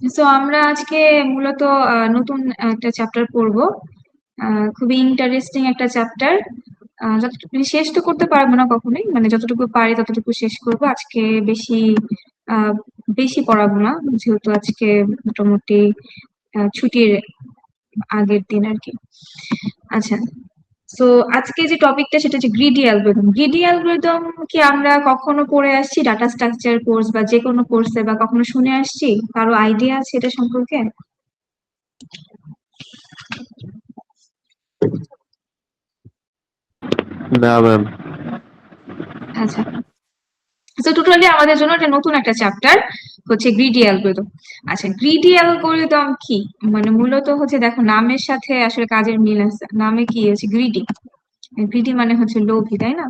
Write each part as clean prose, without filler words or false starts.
So আমরা আজকে মূলত নতুন একটা চ্যাপ্টার পড়বো। খুবই ইন্টারেস্টিং একটা চ্যাপ্টার। যতটুকু মানে শেষ তো করতে পারবো না কখনোই, মানে যতটুকু পারি ততটুকু শেষ করব আজকে। বেশি আহ বেশি পড়াবো না, যেহেতু আজকে মোটামুটি ছুটির আগের দিন আর কি। আচ্ছা, তো আজকে যে টপিকটা সেটা হচ্ছে গ্রিডি অ্যালগরিদম। গ্রিডি অ্যালগরিদম কি আমরা কখনো পড়ে আসছি ডাটা স্ট্রাকচার কোর্স বা যে কোনো কোর্সে, বা কখনো শুনে আসছি? কারো আইডিয়া আছে এটা সম্পর্কে? না ম্যাম। আচ্ছা, তো টোটালি আমাদের জন্য এটা নতুন একটা চ্যাপ্টার, হচ্ছে গ্রিডি অ্যালগরিদম। আচ্ছা, গ্রিডি অ্যালগরিদম কি? মানে মূলত হচ্ছে, দেখো নামের সাথে আসলে কাজের মিল আছে। নামে কি হচ্ছে গ্রিডি, গ্রিডি মানে হচ্ছে লোভী, তাই না?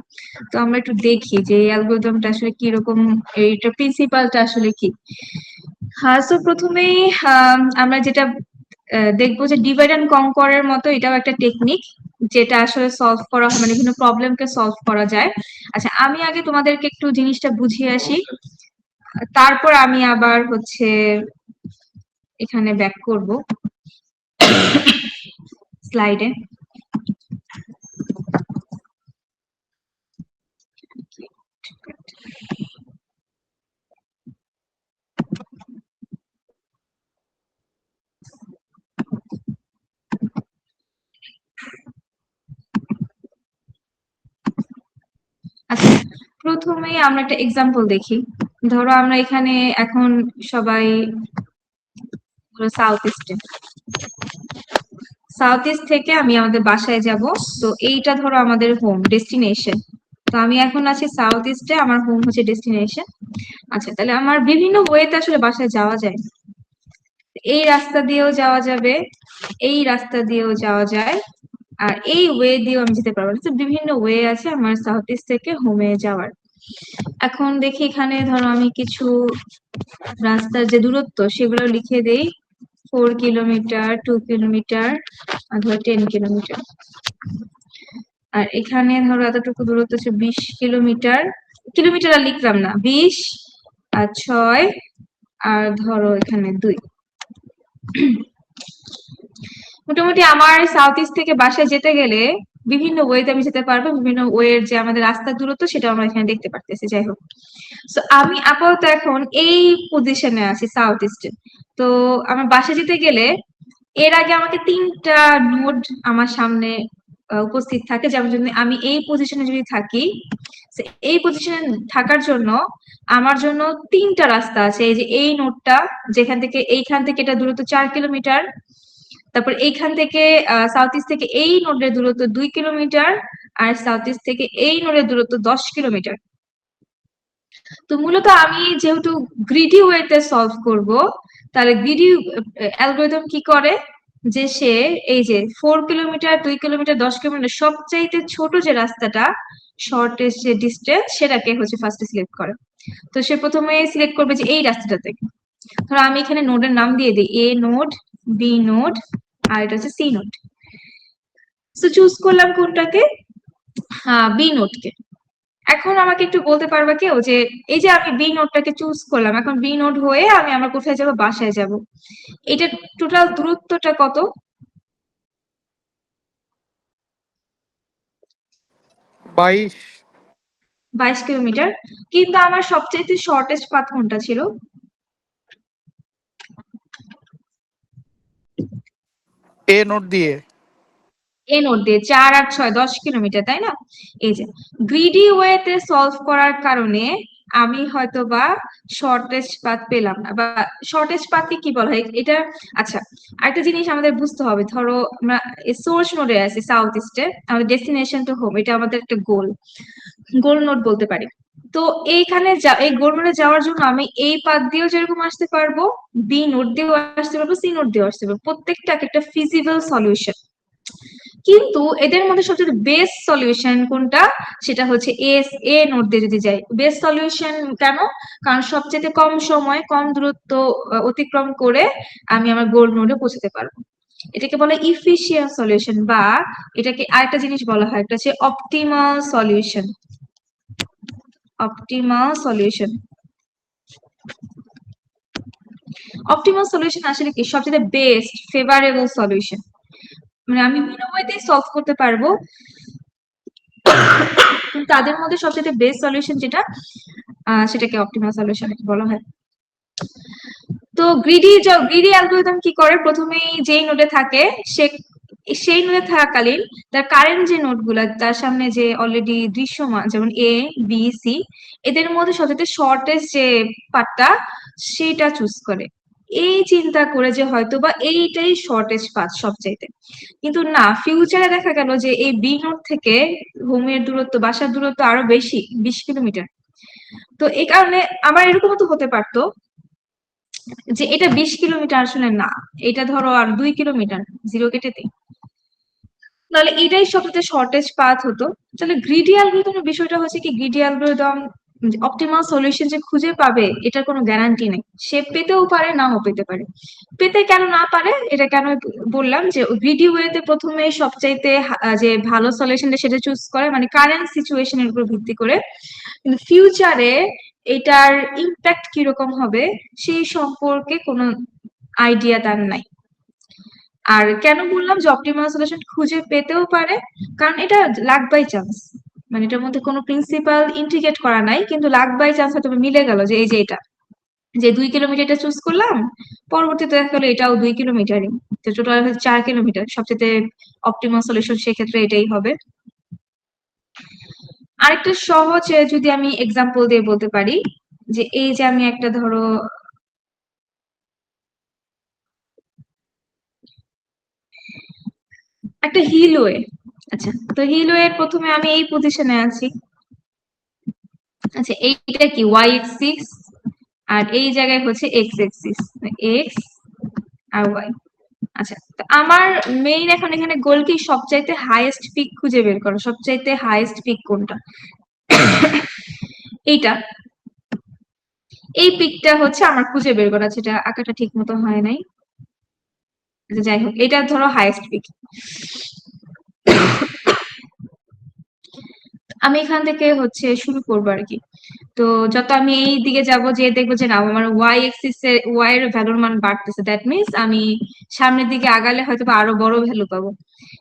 তো আমরা একটু দেখি যে এই অ্যালগরিদমটা আসলে কি রকম, এইটার প্রিন্সিপালটা আসলে কি। হ্যাঁ, তো প্রথমেই আমরা যেটা দেখবো যে ডিভাইড অ্যান্ড কনকোয়ারের মতো এটাও একটা টেকনিক, যেটা আসলে সলভ করা হয়, মানে বিভিন্ন প্রবলেমকে সলভ করা যায়। আচ্ছা, আমি আগে তোমাদেরকে একটু জিনিসটা বুঝিয়ে আসি, তারপর আমি আবার হচ্ছে এখানে ব্যাক করব স্লাইডে। আচ্ছা, প্রথমেই আমরা একটা এক্সাম্পল দেখি। ধরো আমরা এখানে এখন সবাই সাউথ ইস্টে, সাউথ ইস্ট থেকে আমি আমাদের বাসায় যাব। তো এইটা ধরো আমাদের হোম ডেস্টিনেশন। তো আমি এখন আছি সাউথ ইস্টে, আমার হোম হচ্ছে ডেস্টিনেশন। আচ্ছা, তাহলে আমার বিভিন্ন ওয়েতে আসলে বাসায় যাওয়া যায়। এই রাস্তা দিয়েও যাওয়া যাবে, এই রাস্তা দিয়েও যাওয়া যায়, আর এই ওয়ে দিয়েও আমি যেতে পারবো। তো বিভিন্ন ওয়ে আছে আমার সাউথ ইস্ট থেকে হোমে যাওয়ার। এখন দেখি এখানে ধরো আমি কিছু রাস্তার যে দূরত্ব সেগুলো লিখে দেই। 4 কিলোমিটার, 2 কিলোমিটার, আর ধরো 10 কিলোমিটার। আর এখানে ধরো এতটুকু দূরত্ব হচ্ছে 20 কিলোমিটার। কিলোমিটার আর লিখলাম না, 20 আর 6, আর ধরো এখানে 2। মোটামুটি আমার সাউথ ইস্ট থেকে বাসায় যেতে গেলে বিভিন্ন ওয়েতে আমি যেতে পারবো। বিভিন্ন ওয়ের যে আমাদের রাস্তার দূরত্ব সেটা আমরা এখানে দেখতে পারতেছি। যাই হোক, তো আমি আপাতত এখন এই পজিশনে আছি সাউথ ইস্টে। তো আমার বাসায় যেতে গেলে এর আগে আমাকে 3টা নোড আমার সামনে উপস্থিত থাকে। যেমন যদি আমি এই পজিশনে যদি থাকি, তো এই পজিশনে থাকার জন্য আমার জন্য 3টা রাস্তা আছে। এই যে এই নোডটা, যেখান থেকে এইখান থেকে এটা দূরত্ব 4 কিলোমিটার। তারপর এইখান থেকে সাউথ ইস্ট থেকে এই নোডের দূরত্ব 2 কিলোমিটার, আর সাউথ ইস্ট থেকে এই নোডের দূরত্ব 10 কিলোমিটার। তো মূলত আমি যেহেতু গ্রিডি ওয়েতে সলভ করব, তাহলে গ্রিডি অ্যালগরিদম কি করে, যে সে এই যে 4 কিলোমিটার, 2 কিলোমিটার, 10 কিলোমিটার সবচাইতে ছোট যে রাস্তাটা, শর্টেস্ট যে ডিস্টেন্স, সেটাকে হচ্ছে ফার্স্টে সিলেক্ট করে। তো সে প্রথমে সিলেক্ট করবে যে এই রাস্তাটা থেকে। ধরো আমি এখানে নোডের নাম দিয়ে দিই, এ নোড, বি নোড, আর এটা হচ্ছে সি নোড। তো চুজ করলাম কোনটাকে? হ্যাঁ, বি নোডকে। এখন আমাকে একটু বলতে পারবা কেউ যে এই যে আমি বি নোটটাকে চুজ করলাম, এখন বি নোট হয়ে আমি আমার কোথায় যাব? বাসায় যাব। এটা টোটাল দূরত্বটা কত? 22। 22 কিলোমিটার। কিন্তু আমার সবচেয়ে শর্টেস্ট পাথ কোনটা ছিল? এ নোট দিয়ে। এ নোট দিয়ে 4 আর 6 10 কিলোমিটার, তাই না? এই যে গ্রিডি ওয়েতে সলভ করার কারণে আমি হয়তো বা শর্টেস্ট পাথ পেলাম না, বা শর্টেস্ট পাথকে কি বলা হয় এটা। আচ্ছা, আরেকটা জিনিস আমাদের বুঝতে হবে। ধরো আমরা সোর্স নোডে আছি সাউথ ইস্টে, আমাদের ডেস্টিনেশন টু হোম, এটা আমাদের একটা গোল, গোল নোড বলতে পারি। তো এইখানে এই গোল নোডে যাওয়ার জন্য আমি এই পাথ দিয়েও যেরকম আসতে পারবো, বি নোড দিয়েও আসতে পারবো, সি নোড দিয়েও আসতে পারবো, প্রত্যেকটা একটা ফিজিবল সলিউশন। কিন্তু এদের মধ্যে সবচেয়ে বেস্ট সলিউশন কোনটা? সেটা হচ্ছে এ নোট দিয়ে যদি যাই। বেস্ট সলিউশন কেন? কারণ সবচেয়ে কম সময়, কম দূরত্ব অতিক্রম করে আমি আমার গোল নোডে পৌঁছাতে পারবো। এটাকে বলে ইফিশিয়েন্ট সলিউশন, বা এটাকে আরেকটা জিনিস বলা হয়, এটা হচ্ছে optimal solution. Optimal solution. Optimal solution আসলে কি সবচেয়ে বেস্ট ফেভারেবল সলিউশন, মানে আমি বিনিময়তেই সলভ করতে পারবো, কিন্তু তাদের মধ্যে সবচেয়ে বেস্ট সলিউশন যেটা সেটাকে অপটিমাল সলিউশন বলা হয়। তো গ্রিডি অ্যালগরিদম কি করে, প্রথমেই যেই নোডে থাকে সে সেই নোডে থাকাকালীন তার কারেন্ট যে নোড গুলা তার সামনে যে অলরেডি দৃশ্যমান, যেমন এ বি সি, এদের মধ্যে সবচেয়ে শর্টেস্ট যে পাথটা সেটা চুজ করে, এই চিন্তা করে যে হয়তোবা এইটাই শর্টেস্ট পাথ সবচাইতে। কিন্তু না, ফিউচারে দেখা গেল যে এই বি নোড থেকে হোমের দূরত্ব, বাসার দূরত্ব আরো বেশি, 20 কিলোমিটার। তো এই কারণে আবার এরকমও তো হতে পারতো যে এটা 20 কিলোমিটার আসলে না, এটা ধরো আর 2 কিলোমিটার, জিরো কেটে দিই, তাহলে এটাই সবচেয়ে শর্টেস্ট পাথ হতো। তাহলে গ্রিডি অ্যালগরিদমের বিষয়টা হচ্ছে কি, গ্রিডি অ্যালগরিদম অপটিমাল সলিউশন যে খুঁজে পাবে এটার কোনো গ্যারান্টি নেই, সে পেতেও পারে নাও পেতে পারে। পেতে কেন না পারে, এটা কেন বললাম যে গ্রিডি ওয়েতে প্রথমে সবচাইতে যে ভালো সলিউশনটা সেটা চুজ করে, মানে কারেন্ট সিচুয়েশনের উপর ভিত্তি করে, কিন্তু ফিউচারে এটার ইম্প্যাক্ট কিরকম হবে সেই সম্পর্কে কোনো আইডিয়া তার নাই। আর কেন বললাম যে অপটিমাল সলিউশন খুঁজে পেতেও পারে, কারণ এটা লাক বাই চান্স, মানে এটার মধ্যে কোনো প্রিন্সিপাল ইন্টিগ্রেট করা নাই, কিন্তু লাক বাই চান্স হয়তো মিলে গেল যে এই যে এটা যে 2 কিলোমিটার এটা চুজ করলাম, পরবর্তীতে দেখা গেলো এটাও 2 কিলোমিটারই, তো টোটাল 4 কিলোমিটার, সবচেয়ে অপটিমাল সলিউশন সেক্ষেত্রে এটাই হবে। আরেকটা সহজ যদি আমি এক্সাম্পল দিয়ে বলতে পারি, যে এই যে আমি একটা ধরো একটা হিলওয়ে, আচ্ছা তো হিলওয়ে প্রথমে আমি এই পজিশনে আছি, আচ্ছা এইটা কি ওয়াই এক্সিস, আর এই জায়গায় হচ্ছে এক্স এক্সিস, এক্স আর ওয়াই। আচ্ছা তো আমার মেইন এখন এখানে গোল কি, সবচাইতে হাইয়েস্ট পিক খুঁজে বের করো, সবচাইতে হাইয়েস্ট পিক কোনটা, এইটা, এই পিকটা হচ্ছে আমার খুঁজে বের করা, যেটা আঁকাটা ঠিক মতো হয় নাই, আচ্ছা যাই হোক এটা ধরো হাইয়েস্ট পিক। আমি এখান থেকে হচ্ছে শুরু করবো আর কি। তো যত আমি এই দিকে যাব, যে দেখবো যে না আমার ওয়াই এক্সিস এ ওয়াই এর ভ্যালুর মান বাড়তেছে, দ্যাট মিনস আমি সামনের দিকে আগালে হয়তো আরো বড় ভ্যালু পাবো।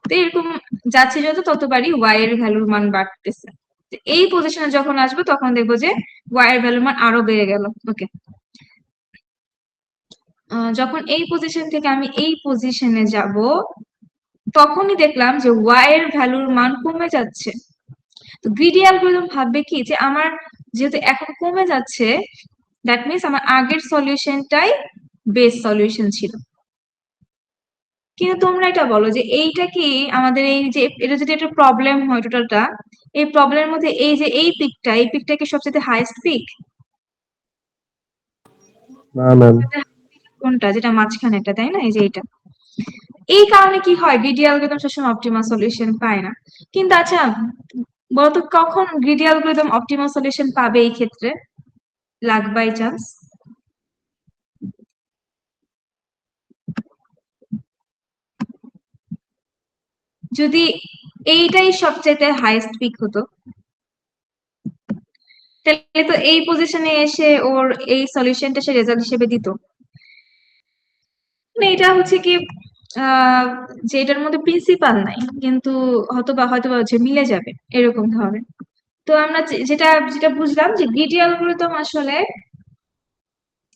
তো এরকম যাচ্ছে যত, ততবারই ওয়াই এর ভ্যালুর মান বাড়তেছে। এই পজিশনে যখন আসবো তখন দেখবো যে ওয়াই এর ভ্যালুর মান আরো বেড়ে গেল। ওকে, যখন এই পজিশন থেকে আমি এই পজিশনে যাব, তখনই দেখলাম যে ওয়াই এর ভ্যালুর মান কমে যাচ্ছে। তো গ্রিডি অ্যালগরিদম ভাববে কি, যে আমার যেহেতু এখন কমে যাচ্ছে, দ্যাট মিনস আমার আগের সলিউশনটাই বেস্ট সলিউশন ছিল। কিন্তু তোমরা এটা বলো যে এইটা কি আমাদের এই যে এটা যদি একটা প্রবলেম হয় টোটালটা, এই প্রবলেমের মধ্যে এই যে এই পিকটা কি সবচেয়ে হাইয়েস্ট পিক? না ম্যাম। কোনটা, যেটা মাঝখানে একটা, তাই না, এই যে এইটা। এই কারণে কি হয়, গ্রিডি অ্যালগরিদম সবসময় অপটিমাল সলিউশন পায় না। কিন্তু আচ্ছা বলতো কখন গ্রিডি অ্যালগরিদম অপটিমাল সলিউশন পাবে এই ক্ষেত্রে, লাক বাই চান্স? যদি এইটাই সবচেয়ে হাইয়েস্ট পিক হতো, তাহলে তো এই পজিশনে এসে ওর এই সলিউশনটা সে রেজাল্ট হিসেবে দিত। মানে এটা হচ্ছে কি যে এটার মধ্যে প্রিন্সিপাল নাই, কিন্তু হয়তোবা হচ্ছে মিলে যাবে এরকম ধরনের। তো আমরা যেটা যেটা বুঝলাম যে গ্রিডি অ্যালগরিদম আসলে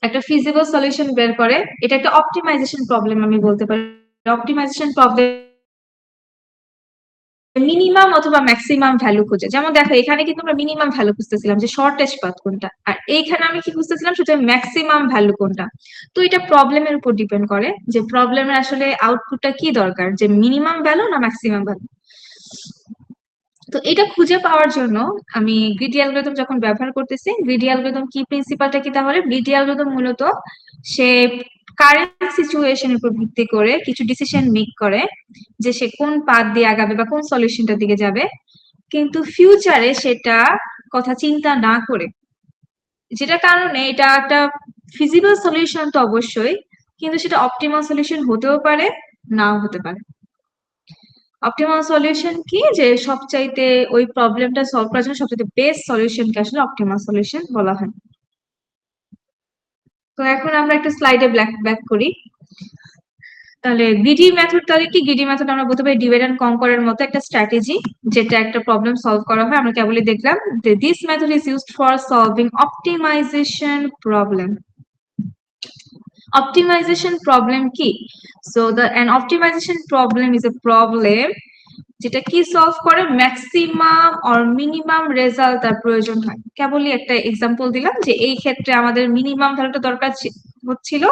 একটা ফিজিবল সলিউশন বের করে, এটা একটা অপটিমাইজেশন প্রবলেম আমি বলতে পারি। অপটিমাইজেশন প্রবলেম মিনিমাম অথবা ম্যাক্সিমাম ভ্যালু খুঁজে, যেমন দেখো এখানে কিন্তু আমরা মিনিমাম ভ্যালু খুঁজতেছিলাম যে শর্টেস্ট পাথ কোনটা, আর এইখানে আমি কি খুঁজতেছিলাম শুধু ম্যাক্সিমাম ভ্যালু কোনটা। তো এটা প্রবলেমের উপর ডিপেন্ড করে যে প্রবলেমের আসলে আউটপুটটা কি দরকার, যে মিনিমাম ভ্যালু না ম্যাক্সিমাম ভ্যালু। তো এটা খুঁজে পাওয়ার জন্য আমি গ্রিডি অ্যালগরিদম যখন ব্যবহার করতেছি, গ্রিডি অ্যালগরিদম কি প্রিন্সিপালটা কি, তাহলে গ্রিডি অ্যালগরিদম মূলত সে কারেন্ট সিচুয়েশনের উপর ভিত্তি করে কিছু ডিসিশন মেক করে, যে সে কোন পাথ দিয়ে আগাবে বা কোন সলিউশনটার দিকে যাবে, কিন্তু ফিউচারে সেটা কথা চিন্তা না করে, যেটা কারণে এটা একটা ফিজিবল সলিউশন তো অবশ্যই, কিন্তু সেটা অপটিমাল সলিউশন হতেও পারে নাও হতে পারে। অপটিমাল সলিউশন কি, যে সবচাইতে ওই প্রবলেমটা সলভ করার জন্য সবচাইতে বেস্ট সলিউশনকে আসলে অপটিমাল সলিউশন বলা হয়। তো এখন আমরা একটা স্লাইডে ব্যাক করি। তাহলে গ্রিডি মেথড, তাহলে কি গ্রিডি মেথড? আমরা বলতে পারি ডিভাইড এন্ড কনকরের মতো একটা স্ট্র্যাটেজি, যেটা একটা প্রবলেম সলভ করা হয়। আমরা কেবলই দেখলাম যে this method is used for solving optimization problem. Optimization problem কি? So an optimization problem is a problem যেটা কি সলভ করে, ম্যাক্সিমাম অর মিনিমাম রেজাল্ট তার প্রয়োজন হয়। কেবলই একটা এক্সাম্পল দিলাম যে এই ক্ষেত্রে আমাদের মিনিমাম ভ্যালুটা দরকার হচ্ছিল,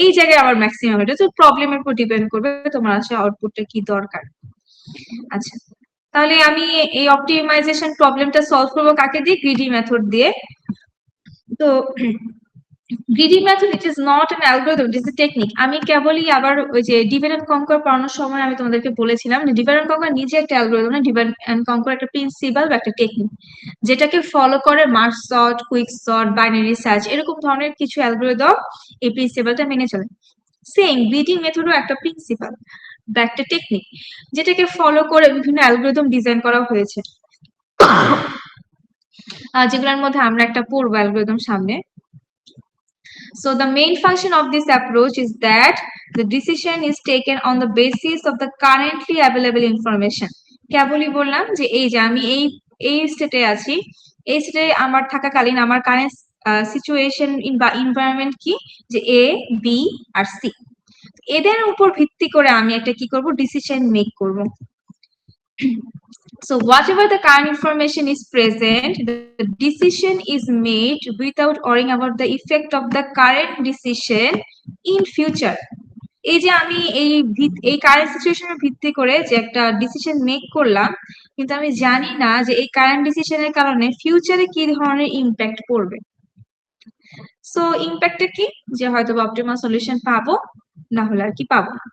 এই জায়গায় আবার ম্যাক্সিমাম, এটা তো প্রবলেমের উপর ডিপেন্ড করবে তোমার আসলে আউটপুটটা কি দরকার। আচ্ছা, তাহলে আমি এই অপটিমাইজেশন প্রবলেমটা সলভ করবো কাকে দিয়ে? গ্রিডি মেথড দিয়ে। তো greedy method it is not an algorithm, it is a technique. আমি কেবলই আবার ওই যে ডিভাইড এন্ড কনকর পড়ানোর সময় আমি তোমাদেরকে বলেছিলাম যে ডিভাইড এন্ড কনকর নিজে একটা অ্যালগরিদম না, ডিভাইড এন্ড কনকর একটা প্রিন্সিপাল বা একটা টেকনিক, যেটাকে ফলো করে merge sort, quick sort, binary search, এরকম ধরনের কিছু অ্যালগরিদম এই প্রিন্সিপালটা মেনে চলে। সেম গ্রিডি মেথডও একটা প্রিন্সিপাল বা একটা টেকনিক, যেটাকে ফলো করে বিভিন্ন অ্যালগরিদম ডিজাইন করা হয়েছে, যেগুলোর মধ্যে আমরা একটা পড়বো অ্যালগরিদম সামনে। So the main function of this approach is that the decision is taken on the basis of the currently available information. কেবলই বললাম যে এই যে আমি এই স্টেটে আছি, এই স্টেটে আমার থাকাকালীন আমার কারেন্ট সিচুয়েশন বা এনভায়রনমেন্ট কি, যে এ, বি আর সি, এদের উপর ভিত্তি করে আমি একটা কি করব, ডিসিশন মেক করব। So whatever the current information is present, the decision is made without worrying about the effect of the current decision in future. এই যে আমি এই কারেন্ট সিচুয়েশনের ভিত্তি করে যে একটা ডিসিশন মেক করলাম, কিন্তু আমি জানি না যে এই কারেন্ট ডিসিশনের কারণে ফিউচারে কি ধরনের ইম্প্যাক্ট পড়বে। সো ইম্প্যাক্টটা কি, যে হয়তো অপটিমাল সলিউশন পাবো, না হলে আর কি পাবো না।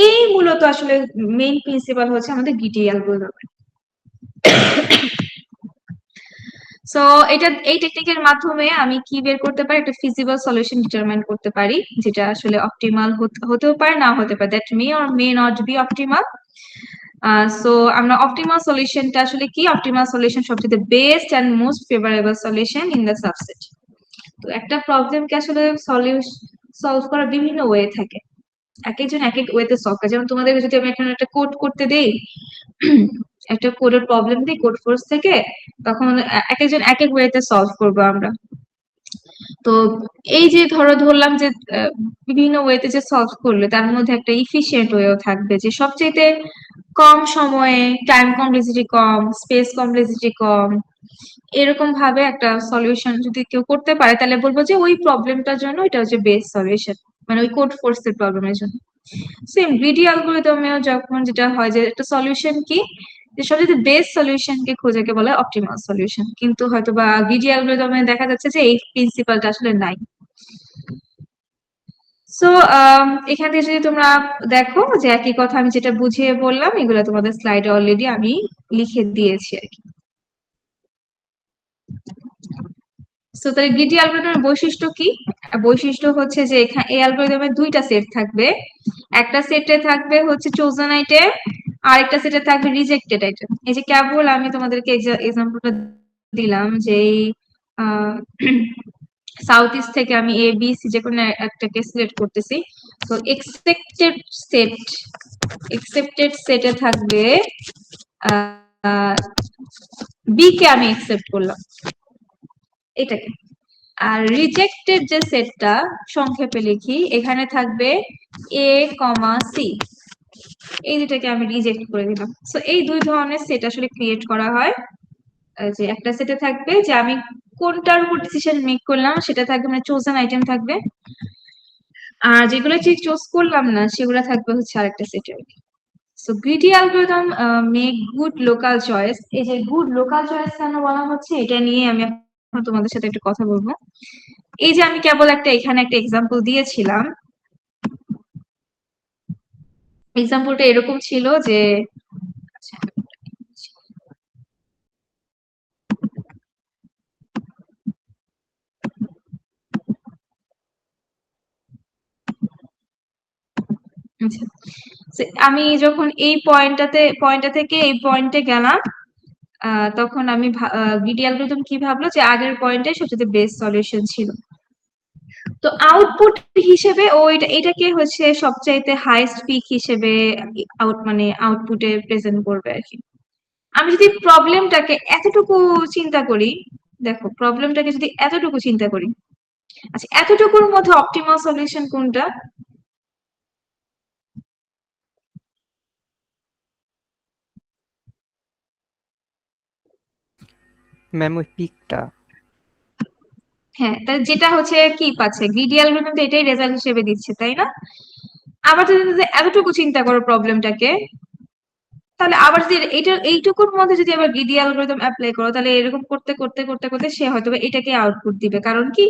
এই মূলত আসলে মেইন প্রিন্সিপাল হচ্ছে আমাদের গ্রিডি অ্যালগরিদমের। সো এই টেকনিকের মাধ্যমে আমি কি বের করতে পারি, একটা ফিজিবল সলিউশন ডিটারমাইন করতে পারি, যেটা আসলে অপটিমাল হতেও পারে, না হতে পারে, that may or may not be optimal. So আমরা অপটিমাল সলিউশনটা আসলে কি, অপটিমাল সলিউশন সবচেয়ে best and most favourable solution in the subset. তো একটা প্রবলেমকে আসলে সলভ করার বিভিন্ন ওয়ে থাকে, এক একজন এক এক ওয়েতে সলভ করে। যেমন তোমাদের যদি আমি এখন একটা কোড করতে দেই, একটা কোডের প্রবলেম দিই কোড ফোর্স থেকে, তখন এক একজন এক এক ওয়েতে সলভ করবো আমরা। তো এই যে ধরলাম যে বিভিন্ন ওয়েতে যে সলভ করলে তার মধ্যে একটা ইফিশিয়েন্ট ওয়েও থাকবে, যে সবচেয়ে কম সময়ে, টাইম কমপ্লেক্সিটি কম, স্পেস কমপ্লেক্সিটি কম, এরকম ভাবে একটা সলিউশন যদি কেউ করতে পারে, তাহলে বলবো যে ওই প্রবলেমটার জন্য এটা হচ্ছে বেস্ট সলিউশন, মানে ওই কোড ফোর্সের প্রবলেমের জন্য। সেম গ্রিডি অ্যালগরিদমেও যখন যেটা হয় যে একটা সলিউশন কি, যে সবচেয়ে বেস্ট সলিউশনকে খোঁজাকে বলে অপটিমাল সলিউশন, কিন্তু হয়তো বা গ্রিডি অ্যালগরিদমে দেখা যাচ্ছে যে এই প্রিন্সিপালটা আসলে নাই। সো এখান থেকে যদি তোমরা দেখো যে একই কথা আমি যেটা বুঝিয়ে বললাম, এগুলো তোমাদের স্লাইডে অলরেডি আমি লিখে দিয়েছি আর কি। সো তাহলে গ্রিডি অ্যালগরিদমের বৈশিষ্ট্য কি? বৈশিষ্ট্য হচ্ছে যে এখানে এই অ্যালগরিদমে দুইটা সেট থাকবে, একটা সেটে থাকবে হচ্ছে চোজেন আইটেম, আর একটা সেটে থাকবে রিজেক্টেড আইটেম। এই যে কেবল আমি তোমাদেরকে এক্সাম্পলটা দিলাম যে এই সাউথ ইস্ট থেকে আমি এ বি সি যে কোনো একটাকে সিলেক্ট করতেছি, তো এক্সেপ্টেড সেটে থাকবে বি কে আমি একসেপ্ট করলাম, এটাকে। আর রিজেক্টেড যে সেটটা সংক্ষেপে লিখি, এখানে থাকবে এ কমা সি, এই দুটাকে আমি রিজেক্ট করে দিলাম। সো এই দুই ধরনের সেট আসলে ক্রিয়েট করা হয়, যে একটা সেটে থাকবে যে আমি কোনটার উপর ডিসিশন মেক করলাম সেটা থাকবে, মানে চোজেন আইটেম থাকবে, আর যেগুলো ঠিক চুজ করলাম না সেগুলো থাকবে হচ্ছে আরেকটা সেটে আর কি। So greedy algorithm make good local choice. এই যে গুড লোকাল চয়েস কেন বলা হচ্ছে, এটা নিয়ে আমি এখন তোমাদের সাথে একটু কথা বলবো। এই যে আমি কেবল এখানে একটা এক্সাম্পল দিয়েছিলাম, এক্সাম্পলটা এরকম ছিল যে, আচ্ছা, আমি যখন এই পয়েন্টটা থেকে এই পয়েন্টে গেলাম, তখন আমি গ্রিডি অ্যালগরিদম কি ভাবলো যে আগের পয়েন্টে সবচেয়ে বেস্ট সলিউশন ছিল। তো আউটপুট হিসেবে ও এটাকে হচ্ছে সবচাইতে হাইস্ট পিক হিসেবে মানে আউটপুটে প্রেজেন্ট করবে আর কি। আমি যদি প্রবলেমটাকে এতটুকু চিন্তা করি, দেখো প্রবলেমটাকে যদি এতটুকু চিন্তা করি, আচ্ছা এতটুকুর মধ্যে অপটিমাল সলিউশন কোনটা? ম্যাম ওই পিকটা। হ্যাঁ, তাহলে যেটা হচ্ছে কি পাচ্ছে গ্রিডি অ্যালগরিদম তো এটাই রেজাল্ট হিসেবে দিচ্ছে, তাই না? আবার যদি এতটুকু চিন্তা করো প্রবলেমটাকে, তাহলে আবার যদি এইটুকুর মধ্যে যদি আবার গ্রিডি অ্যালগরিদম অ্যাপ্লাই করো, তাহলে এরকম করতে করতে করতে করতে সে হয়তো এটাকে আউটপুট দিবে। কারণ কি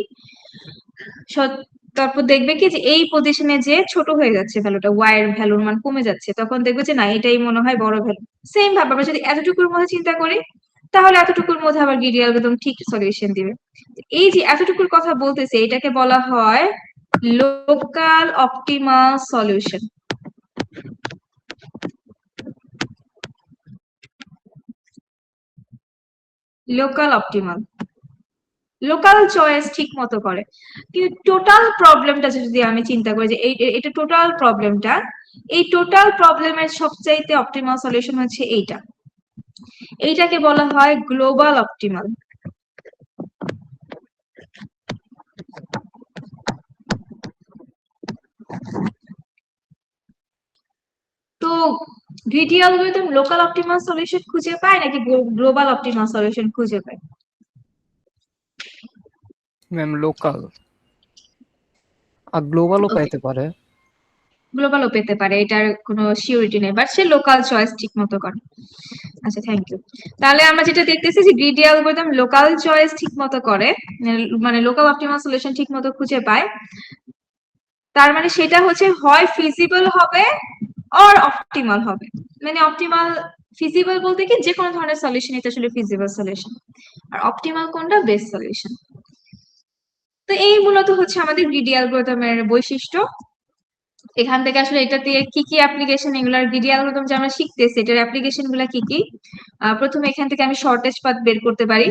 তারপর দেখবে কি যে এই পজিশনে যে ছোট হয়ে যাচ্ছে ভ্যালুটা, ওয়াই এর ভ্যালুর মান কমে যাচ্ছে, তখন দেখবে যে না এটাই মনে হয় বড় ভ্যালু। সেম ভাবে আমরা যদি এতটুকুর মধ্যে চিন্তা করি, তাহলে এতটুকুর মধ্যে আবার গ্রিডি অ্যালগরিদম ঠিক সলিউশন দিবে। এই যে এতটুকুর কথা বলতেছে, এটাকে বলা হয় local optimal solution. Local optimal, local choice ঠিক মতো করে। কিন্তু টোটাল প্রবলেমটা যদি আমি চিন্তা করি যে এটা টোটাল প্রবলেমটা, এই টোটাল প্রবলেমের সবচাইতে অপটিমাল সলিউশন হচ্ছে এইটাকে বলা হয় গ্লোবাল অপটিমাল। তো greedy algorithm local optimal solution খুঁজে পায় নাকি গ্লোবাল অপটিমাল সলিউশন খুঁজে পায়? ম্যাম লোকাল, আর গ্লোবালও ওকে, পাইতে পারে। গ্লোবালও পেতে পারে, এটার কোনো সিউরিটি নেই, বাট সে লোকাল চয়েস ঠিক মতো করে। আচ্ছা, থ্যাংক ইউ। তাহলে আমরা যেটা দেখতেছি যে গ্রিডি অ্যালগরিদম লোকাল চয়েস ঠিক মতো করে, মানে লোকাল অপটিমাল সলিউশন ঠিক মতো খুঁজে পায়। তার মানে সেটা হচ্ছে হয় ফিজিবল হবে অর অপটিমাল হবে। মানে অপটিমাল, ফিজিবল বলতে কি যে কোনো ধরনের সলিউশন এটা আসলে ফিজিবল সলিউশন, আর অপটিমাল কোনটা বেস্ট সলিউশন। তো এই মূলত হচ্ছে আমাদের গ্রিডি অ্যালগরিদমের বৈশিষ্ট্য। এখান থেকে আসলে এটা দিয়ে কি কি অ্যাপ্লিকেশন, এগুলার গ্রিডি অ্যালগরিদম যে আমরা শিখতেছি এটার অ্যাপ্লিকেশন গুলা কি কি। প্রথমে এখান থেকে আমি শর্টেস্ট পাথ বের করতে পারি।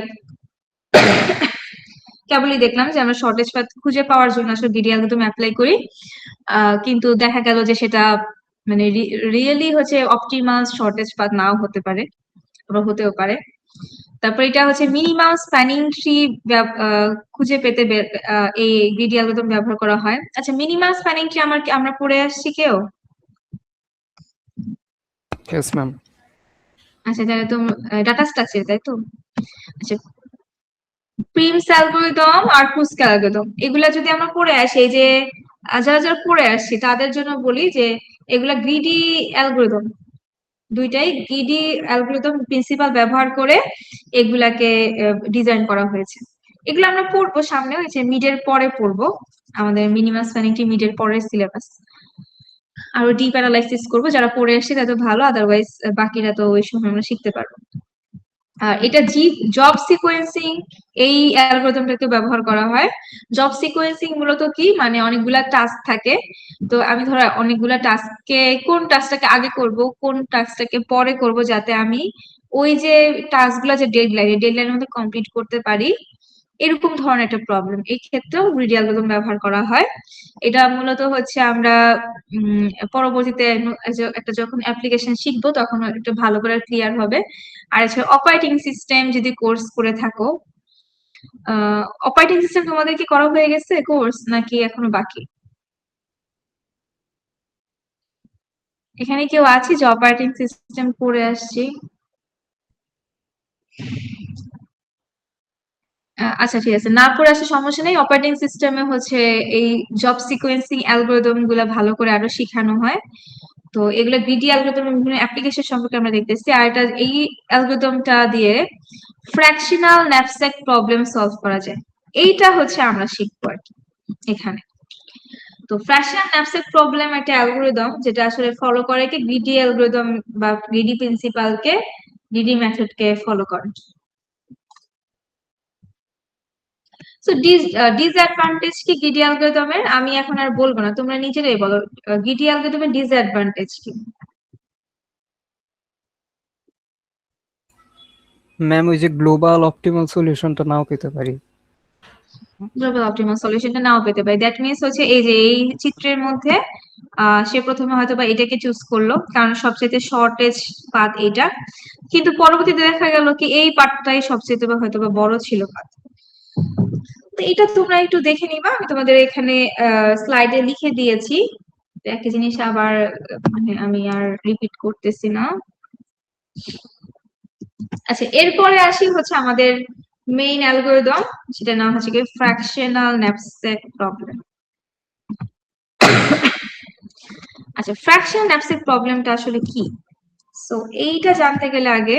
কেবলই দেখলাম যে আমরা শর্টেজ পাথ খুঁজে পাওয়ার জন্য আসলে গ্রিডি অ্যালগরিদম অ্যাপ্লাই করি, কিন্তু দেখা গেল যে সেটা মানে রিয়েলি হচ্ছে অপটিমাল শর্টেজ পাথ নাও হতে পারে, আবার হতেও পারে। তারপর এটা হচ্ছে মিনিমাম স্প্যানিং ট্রি খুঁজে পেতে এই গ্রিডি অ্যালগরিদম ব্যবহার করা হয়। আচ্ছা, মিনিমাম স্প্যানিং ট্রি আমরা পড়ে আসছি কেউ? Yes ma'am. আচ্ছা, তাহলে তো ডাটা স্ট্রাকচার, তাই তো? আচ্ছা, প্রিমস অ্যালগরিদম আর ফুস্ক অ্যালগরিদম এগুলা যদি আমরা পড়ে আসি, এই যে যারা যারা পড়ে আসছি তাদের জন্য বলি যে এগুলা গ্রিডি অ্যালগরিদম, দুইটাই গ্রিডি অ্যালগরিদম প্রিন্সিপাল ব্যবহার করে এগুলাকে ডিজাইন করা হয়েছে। এগুলো আমরা পড়বো সামনে, ওই যে মিডের পরে পড়বো, আমাদের মিনিমাম স্প্যানিং ট্রি মিডের পরের সিলেবাস। আরো ডিপ অ্যানালাইসিস করবো, যারা পড়ে আসছে তাদের ভালো, আদারওয়াইজ বাকিরা তো ওই সময় আমরা শিখতে পারবো। এটা জব সিকোয়েন্সিং এই অ্যালগরিদমটাকে ব্যবহার করা হয়। জব সিকোয়েন্সিং মূলত কি, মানে অনেকগুলা টাস্ক থাকে, তো আমি ধরো অনেকগুলা টাস্ককে কোন টাস্কটাকে আগে করব কোন টাস্কটাকে পরে করব, যাতে আমি ওই যে টাস্কগুলা যে ডেডলাইনের মধ্যে কমপ্লিট করতে পারি, এরকম ধরনের একটা প্রবলেম, এই ক্ষেত্রেও গ্রিডি অ্যালগরিদম ব্যবহার করা হয়। এটা মূলত হচ্ছে আমরা পরবর্তীতে একটা যখন অ্যাপ্লিকেশন শিখবো তখন একটু ভালো করে ক্লিয়ার হবে। আর এছাড়া অপারেটিং সিস্টেম যদি কোর্স করে থাকো, অপারেটিং সিস্টেম তোমাদের কি করা হয়ে গেছে কোর্স নাকি এখনো বাকি? এখানে কেউ আছে যে অপারেটিং সিস্টেম করে আসছি? আচ্ছা, ঠিক আছে, না পড়ে আসে সমস্যা নেই। অপারেটিং সিস্টেমে হচ্ছে এই জব সিকোয়েন্সিং অ্যালগরিদম গুলা ভালো করে আরো শিখানো হয়। তো এগুলো গ্রিডি অ্যালগরিদম বিভিন্ন অ্যাপ্লিকেশন সম্পর্কে আমরা দেখতেছি। আর এটা এই অ্যালগরিদমটা দিয়ে ফ্র্যাকশনাল ন্যাপস্যাক প্রবলেম সলভ করা যায়, এইটা হচ্ছে আমরা শিখবো আর কি এখানে। তো ফ্র্যাকশনাল ন্যাপস্যাক প্রবলেম একটা অ্যালগরিদম যেটা আসলে ফলো করে কি গ্রিডি অ্যালগরিদম বা গ্রিডি প্রিন্সিপালকে, গ্রিডি মেথডকে ফলো করে। সো ডিসঅ্যাডভান্টেজ কি গ্রিডি অ্যালগরিদমের, আমি এখন আর বলবো না, তোমরা নিজেরাই বলো গ্রিডি অ্যালগরিদমের ডিসঅ্যাডভান্টেজ কি। ম্যাম ওই যে গ্লোবাল অপটিমাল সলিউশনটা নাও পেতে পারি। গ্লোবাল অপটিমাল সলিউশনটা নাও পেতে পারি। দ্যাট মিনস হচ্ছে এই যে এই চিত্রের মধ্যে সে প্রথমে হয়তো বা এটাকে চুজ করলো কারণ সবচেয়ে শর্টেজ পাথ এটা, কিন্তু পরবর্তীতে দেখা গেল কি এই পাথটাই সবচেয়ে বা হয়তো বা বড় ছিল পাথ। তো এটা তোমরা একটু দেখে নিবা, আমি তোমাদের এখানে স্লাইডে লিখে দিয়েছি। একটা জিনিস আবার মানে আমি আর রিপিট করতেছি না। আচ্ছা, এরপরে আসি হচ্ছে আমাদের মেইন অ্যালগরিদম, সেটা নাম হচ্ছে কি ফ্র্যাকশনাল ন্যাপস্যাক প্রবলেম। আচ্ছা, ফ্র্যাকশনাল ন্যাপস্যাক প্রবলেমটা আসলে কি? সো এইটা জানতে গেলে আগে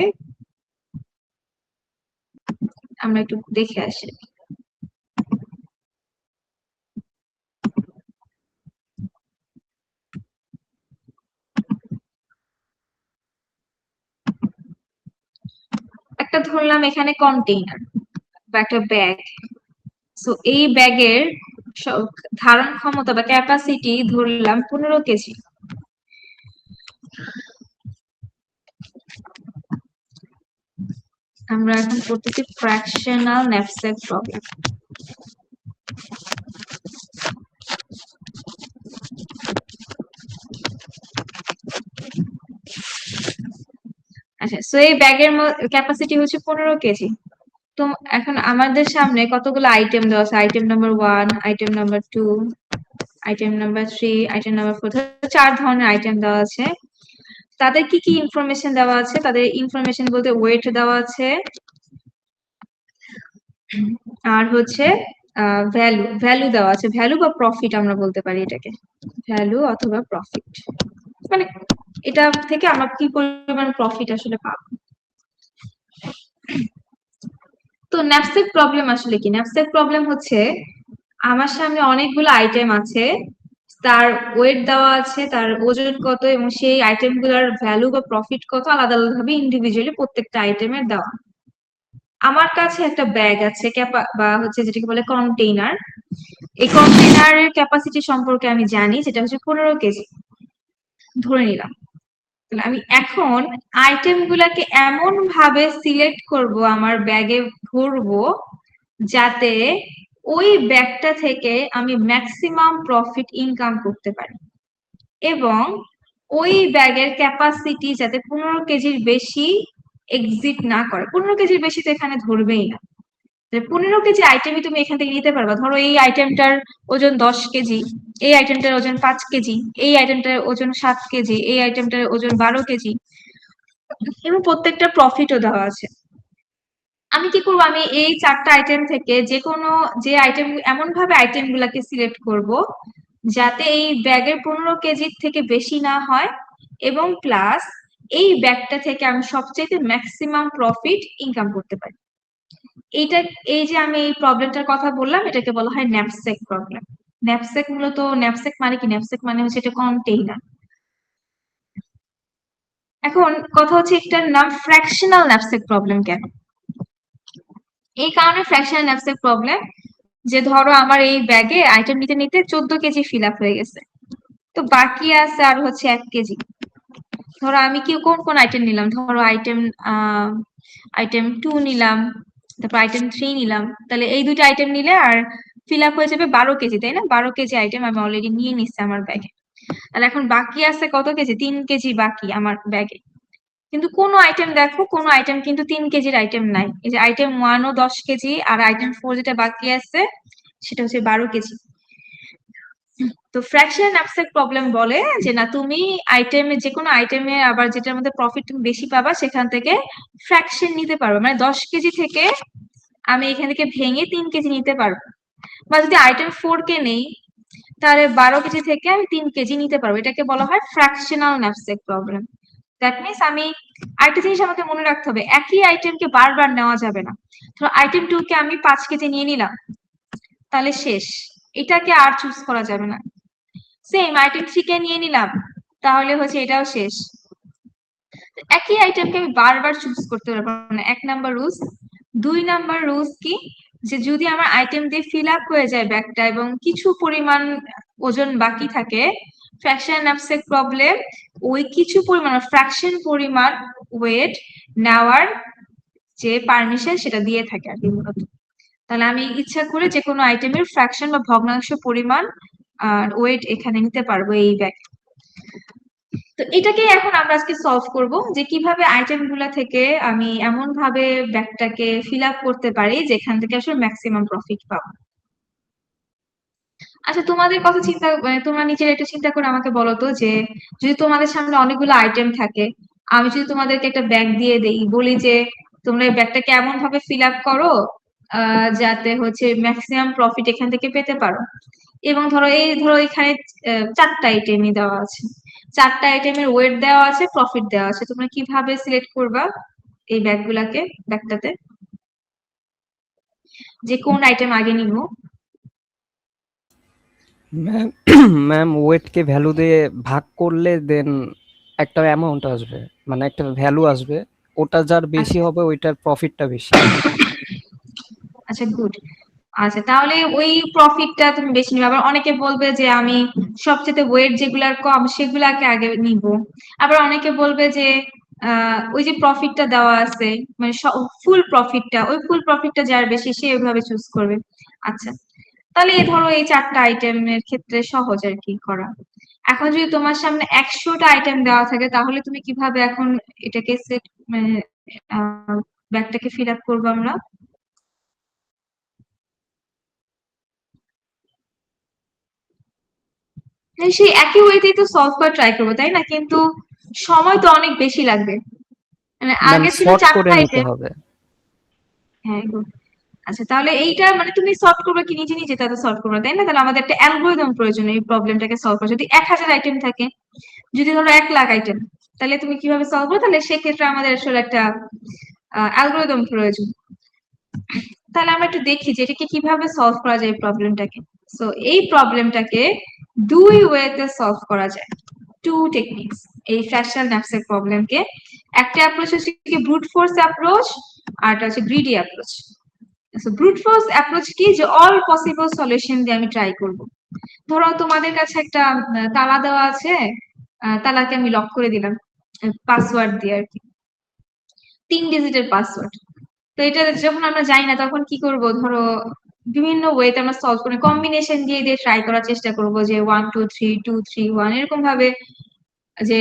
আমরা একটু দেখে আসি। একটা ধরলাম এখানে কন্টেইনার বা একটা ব্যাগ। সো এই ব্যাগের ধারণ ক্ষমতা বা ক্যাপাসিটি ধরলাম 15 কেজি। আমরা এখন করতেছি ফ্র্যাকশনাল ন্যাপস্যাক প্রবলেম। আচ্ছা, সো এই ব্যাগের ক্যাপাসিটি হচ্ছে 15 কেজি। তো এখন আমাদের সামনে কতগুলো আইটেম দেওয়া আছে, item number 1, item number 2, item number 3, item number 4, 4 ধরনের আইটেম দেওয়া আছে। তাদের কি কি ইনফরমেশন দেওয়া আছে? তাদের ইনফরমেশন বলতে ওয়েট দেওয়া আছে, আর হচ্ছে ভ্যালু ভ্যালু দেওয়া আছে। ভ্যালু বা প্রফিট আমরা বলতে পারি এটাকে, ভ্যালু অথবা প্রফিট, মানে এটা থেকে আমরা কি পরিমাণ প্রফিট আসলে পাবো। তো ন্যাপস্যাক প্রবলেম আসলে কি? ন্যাপস্যাক প্রবলেম হচ্ছে আমার সামনে অনেকগুলো আইটেম আছে, তার ওয়েট দেওয়া আছে, তার ওজন কত, এবং সেই আইটেম গুলার ভ্যালু বা প্রফিট কত আলাদা আলাদা ভাবে ইন্ডিভিজুয়ালি প্রত্যেকটা আইটেমের দেওয়া। আমার কাছে একটা ব্যাগ আছে বা হচ্ছে যেটাকে বলে কন্টেইনার। এই কন্টেইনারের ক্যাপাসিটি সম্পর্কে আমি জানি, যেটা হচ্ছে 15 কেজি ধরে নিলাম। তাহলে আমি এখন আইটেম গুলাকে এমন ভাবে সিলেক্ট করব, আমার ব্যাগে ভরবো, যাতে ওই ব্যাগটা থেকে আমি ম্যাক্সিমাম প্রফিট ইনকাম করতে পারি, এবং ওই ব্যাগের ক্যাপাসিটি যাতে 15 কেজির বেশি এক্সিট না করে। 15 কেজির বেশি তো এখানে ধরবেই না। 15 কেজি আইটেমই তুমি এখান থেকে নিতে পারবা। ধরো এই আইটেমটার ওজন 10 কেজি, এই আইটেমটার ওজন 5 কেজি, এই আইটেমটার ওজন 7 কেজি, এই আইটেমটার ওজন 12 কেজি, এবং প্রত্যেকটা প্রফিটও দেওয়া আছে। আমি কি করবো? আমি এই 4টা আইটেম থেকে যে আইটেম এমন ভাবে আইটেম গুলাকে সিলেক্ট করব যাতে এই ব্যাগের 15 কেজির থেকে বেশি না হয়, এবং প্লাস এই ব্যাগটা থেকে আমি সবচেয়ে ম্যাক্সিমাম প্রফিট ইনকাম করতে পারি। এইটা, এই যে আমি এই প্রবলেমটার কথা বললাম, এটাকে বলা হয় ন্যাপস্যাক প্রবলেম। ন্যাপস্যাক মূলত, ন্যাপস্যাক মানে কি? ন্যাপস্যাক মানে হচ্ছে এটা কন্টেইনার। এখন কথা হচ্ছে এটার নাম ফ্র্যাকশনাল ন্যাপস্যাক প্রবলেম কেন? এই কারণে ফ্র্যাকশনাল ন্যাপস্যাক প্রবলেম, যে ধরো আমার এই ব্যাগে আইটেম নিতে নিতে 14 কেজি ফিল আপ হয়ে গেছে, তো বাকি আছে আর হচ্ছে 1 কেজি। ধরো আমি কি কোন কোন আইটেম নিলাম, ধরো আইটেম 2 নিলাম, তারপর আইটেম 3 নিলাম, তাহলে এই দুইটা আইটেম নিলে আর ফিল আপ হয়ে যাবে 12 কেজি, তাই না? 12 কেজি আইটেম আমি অলরেডি নিয়ে নিচ্ছি আমার ব্যাগে। তাহলে এখন বাকি আছে কত কেজি? 3 কেজি বাকি আমার ব্যাগে। কিন্তু কোন আইটেম, দেখো কোন আইটেম কিন্তু 3 কেজির আইটেম নাই। এই যে আইটেম 1ও 10 কেজি, আর আইটেম 4 যেটা বাকি আছে সেটা হচ্ছে 12 কেজি। তো ফ্র্যাকশনাল ন্যাপস্যাক প্রবলেম বলে যে না, তুমি আইটেমে, যে কোনো আইটেমে আবার যেটার মধ্যে প্রফিট তুমি বেশি পাবা সেখান থেকে ফ্র্যাকশন নিতে পারবে, মানে 10 কেজি থেকে আমি এখান থেকে ভেঙে 3 কেজি নিতে পারবো। বা যদি আইটেম 4 কে নেই, তাহলে 12 কেজি থেকে আমি 3 কেজি নিতে পারবো। এটাকে বলা হয় fractional knapsack problem. That means আমি, আরেকটা জিনিস আমাকে মনে রাখতে হবে, একই আইটেমকে বারবার নেওয়া যাবে না। ধরো আইটেম 2 কে আমি 5 কেজি নিয়ে নিলাম, তাহলে শেষ, এটাকে আর চুজ করা যাবে না। সেম আইটেম 3 কে নিয়ে নিলাম, তাহলে হচ্ছে এটাও শেষ। একই আইটেমকে আমি বারবার চুজ করতে পারবো না, 1 নাম্বার রুলস। 2 নাম্বার রুলস কি, যে যদি আমার আইটেম দিয়ে ফিল আপ হয়ে যায় ব্যাগটা এবং কিছু পরিমাণ ওজন বাকি থাকে, ফ্র্যাকশনাল ন্যাপস্যাক প্রবলেম ওই কিছু পরিমাণ, ফ্র্যাকশন পরিমাণ ওয়েট নেওয়ার যে পারমিশন সেটা দিয়ে থাকে আর কি মূলত। তাহলে আমি ইচ্ছা করে যে কোনো আইটেমের ফ্র্যাকশন বা ভগ্নাংশ পরিমাণ আর ওয়েট এখানে নিতে পারবো এই ব্যাগ। তো এটাকে এখন আমরা আজকে সলভ করব যে কিভাবে আইটেম গুলা থেকে আমি এমন ভাবে ব্যাগটাকে ফিল আপ করতে পারি যেখান থেকে আসলে ম্যাক্সিমাম প্রফিট পাবো। আচ্ছা, তোমাদের কথা চিন্তা মানে তোমরা নিজের একটু চিন্তা করে আমাকে বলো তো যে যদি তোমাদের সামনে অনেকগুলো আইটেম থাকে, আমি যদি তোমাদেরকে একটা ব্যাগ দিয়ে দেই, বলি যে তোমরা এই ব্যাগটাকে এমন ভাবে ফিল আপ করো যাতে হচ্ছে ম্যাক্সিমাম প্রফিট এখান থেকে পেতে পারো। এবং ধরো এখানে 4টা আইটেমই দেওয়া আছে, 4টা আইটেমের ওয়েট দেওয়া আছে, প্রফিট দেওয়া আছে, তোমরা কিভাবে সিলেক্ট করবা এই ব্যাগটাতে যে কোন আইটেম আগে নিব? ম্যাম ম্যাম ওয়েটকে ভ্যালু দিয়ে ভাগ করলে দেন একটা অ্যামাউন্ট আসবে, মানে একটা ভ্যালু আসবে, ওটা যার বেশি আচ্ছা হবে ওইটার প্রফিটটা বেশি। আচ্ছা, গুড। আচ্ছা, তাহলে ওই প্রফিটটা তুমি বেশি নিবে। আবার অনেকে বলবে যে আমি সবচেয়ে ওয়েট যেগুলার কম সেগুলাকে আগে নিব। আবার অনেকে বলবে যে ওই যে প্রফিটটা দেওয়া আছে মানে ফুল প্রফিটটা যার বেশি সে ওইভাবে চুজ করবে। আচ্ছা, তাহলে ধরো এই 4টা আইটেমের ক্ষেত্রে সহজ আর কি করা। এখন যদি তোমার সামনে 100টা আইটেম দেওয়া থাকে তাহলে তুমি কিভাবে এখন এটাকে সেট মানে ব্যাগটাকে ফিল আপ করবো আমরা? হ্যাঁ, সেই একই ওয়েতেই তো সলভ করা ট্রাই করবো, তাই না? কিন্তু সময় তো অনেক বেশি লাগবে। মানে ম্যাম আগে ছিল সর্ট করে 4টা নিতে আইটেম। হবে। হ্যাঁ, good. আচ্ছা, তাহলে এইটা মানে তুমি সলভ করবে কি নিজে নিজে? তাহলে সলভ করবে, তাই না? তাহলে আমাদের একটা অ্যালগোরিদম প্রয়োজন এই প্রবলেমটাকে সলভ করা। যদি 1000 আইটেম থাকে, যদি ধরো 1,00,000 আইটেম, তাহলে তুমি কিভাবে সলভ করবে? তাহলে সেক্ষেত্রে আমাদের আসলে একটা অ্যালগোরিদম প্রয়োজন। তাহলে আমরা একটু দেখি যে এটাকে কিভাবে সলভ করা যায় এই প্রবলেমটাকে। সো এই প্রবলেমটাকে 2 ওয়েতে সলভ করা যায়, 2 টেকনিক্স। এই ফ্র্যাকশনাল ম্যাথসের প্রবলেমকে একটা অ্যাপ্রোচ হচ্ছে কি ব্রুট ফোর্স অ্যাপ্রোচ, আর একটা হচ্ছে greedy approach. So brute force approach কি, যে অল পসিবল সলিউশন দিয়ে আমি ট্রাই করব। ধরো তোমাদের কাছে একটা তালা দেওয়া আছে, তালাকে আমি লক করে দিলাম পাসওয়ার্ড দিয়ে আর কি, 3 ডিজিটের পাসওয়ার্ড। তো এটা যখন আমরা জানি না তখন কি করব, ধরো বিভিন্ন ওয়েতে আমরা সলভ করে কম্বিনেশন দিয়ে দিয়ে ট্রাই করার চেষ্টা করব যে 1 2 3 2 3 1 এরকম ভাবে, যে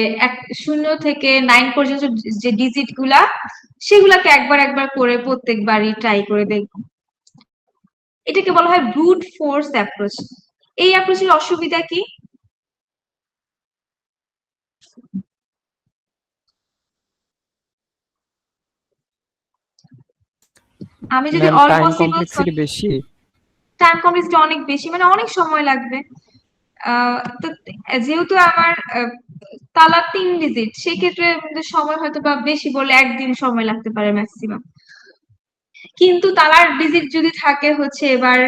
0 থেকে 9 পর্যন্ত যে ডিজিট গুলা সেগুলাকে একবার একবার করে প্রত্যেকবারই ট্রাই করে দেখব। এটাকে বলা হয় ব্রুট ফোর্স অ্যাপ্রোচ। এই অ্যাপ্রোচের অসুবিধা কি? আমি যদি ma'am all time possible, complexity বেশি। টাইম কমপ্লেক্সিটি অনেক বেশি, মানে অনেক সময় লাগবে। তো যেহেতু আমার তালা 3 ডিজিট, সেক্ষেত্রে আমাদের সময় হয়তো বা বেশি বলে 1 দিন সময় লাগতে পারে ম্যাক্সিমাম। কিন্তু তালার ডিজিট যদি থাকে হচ্ছে এবার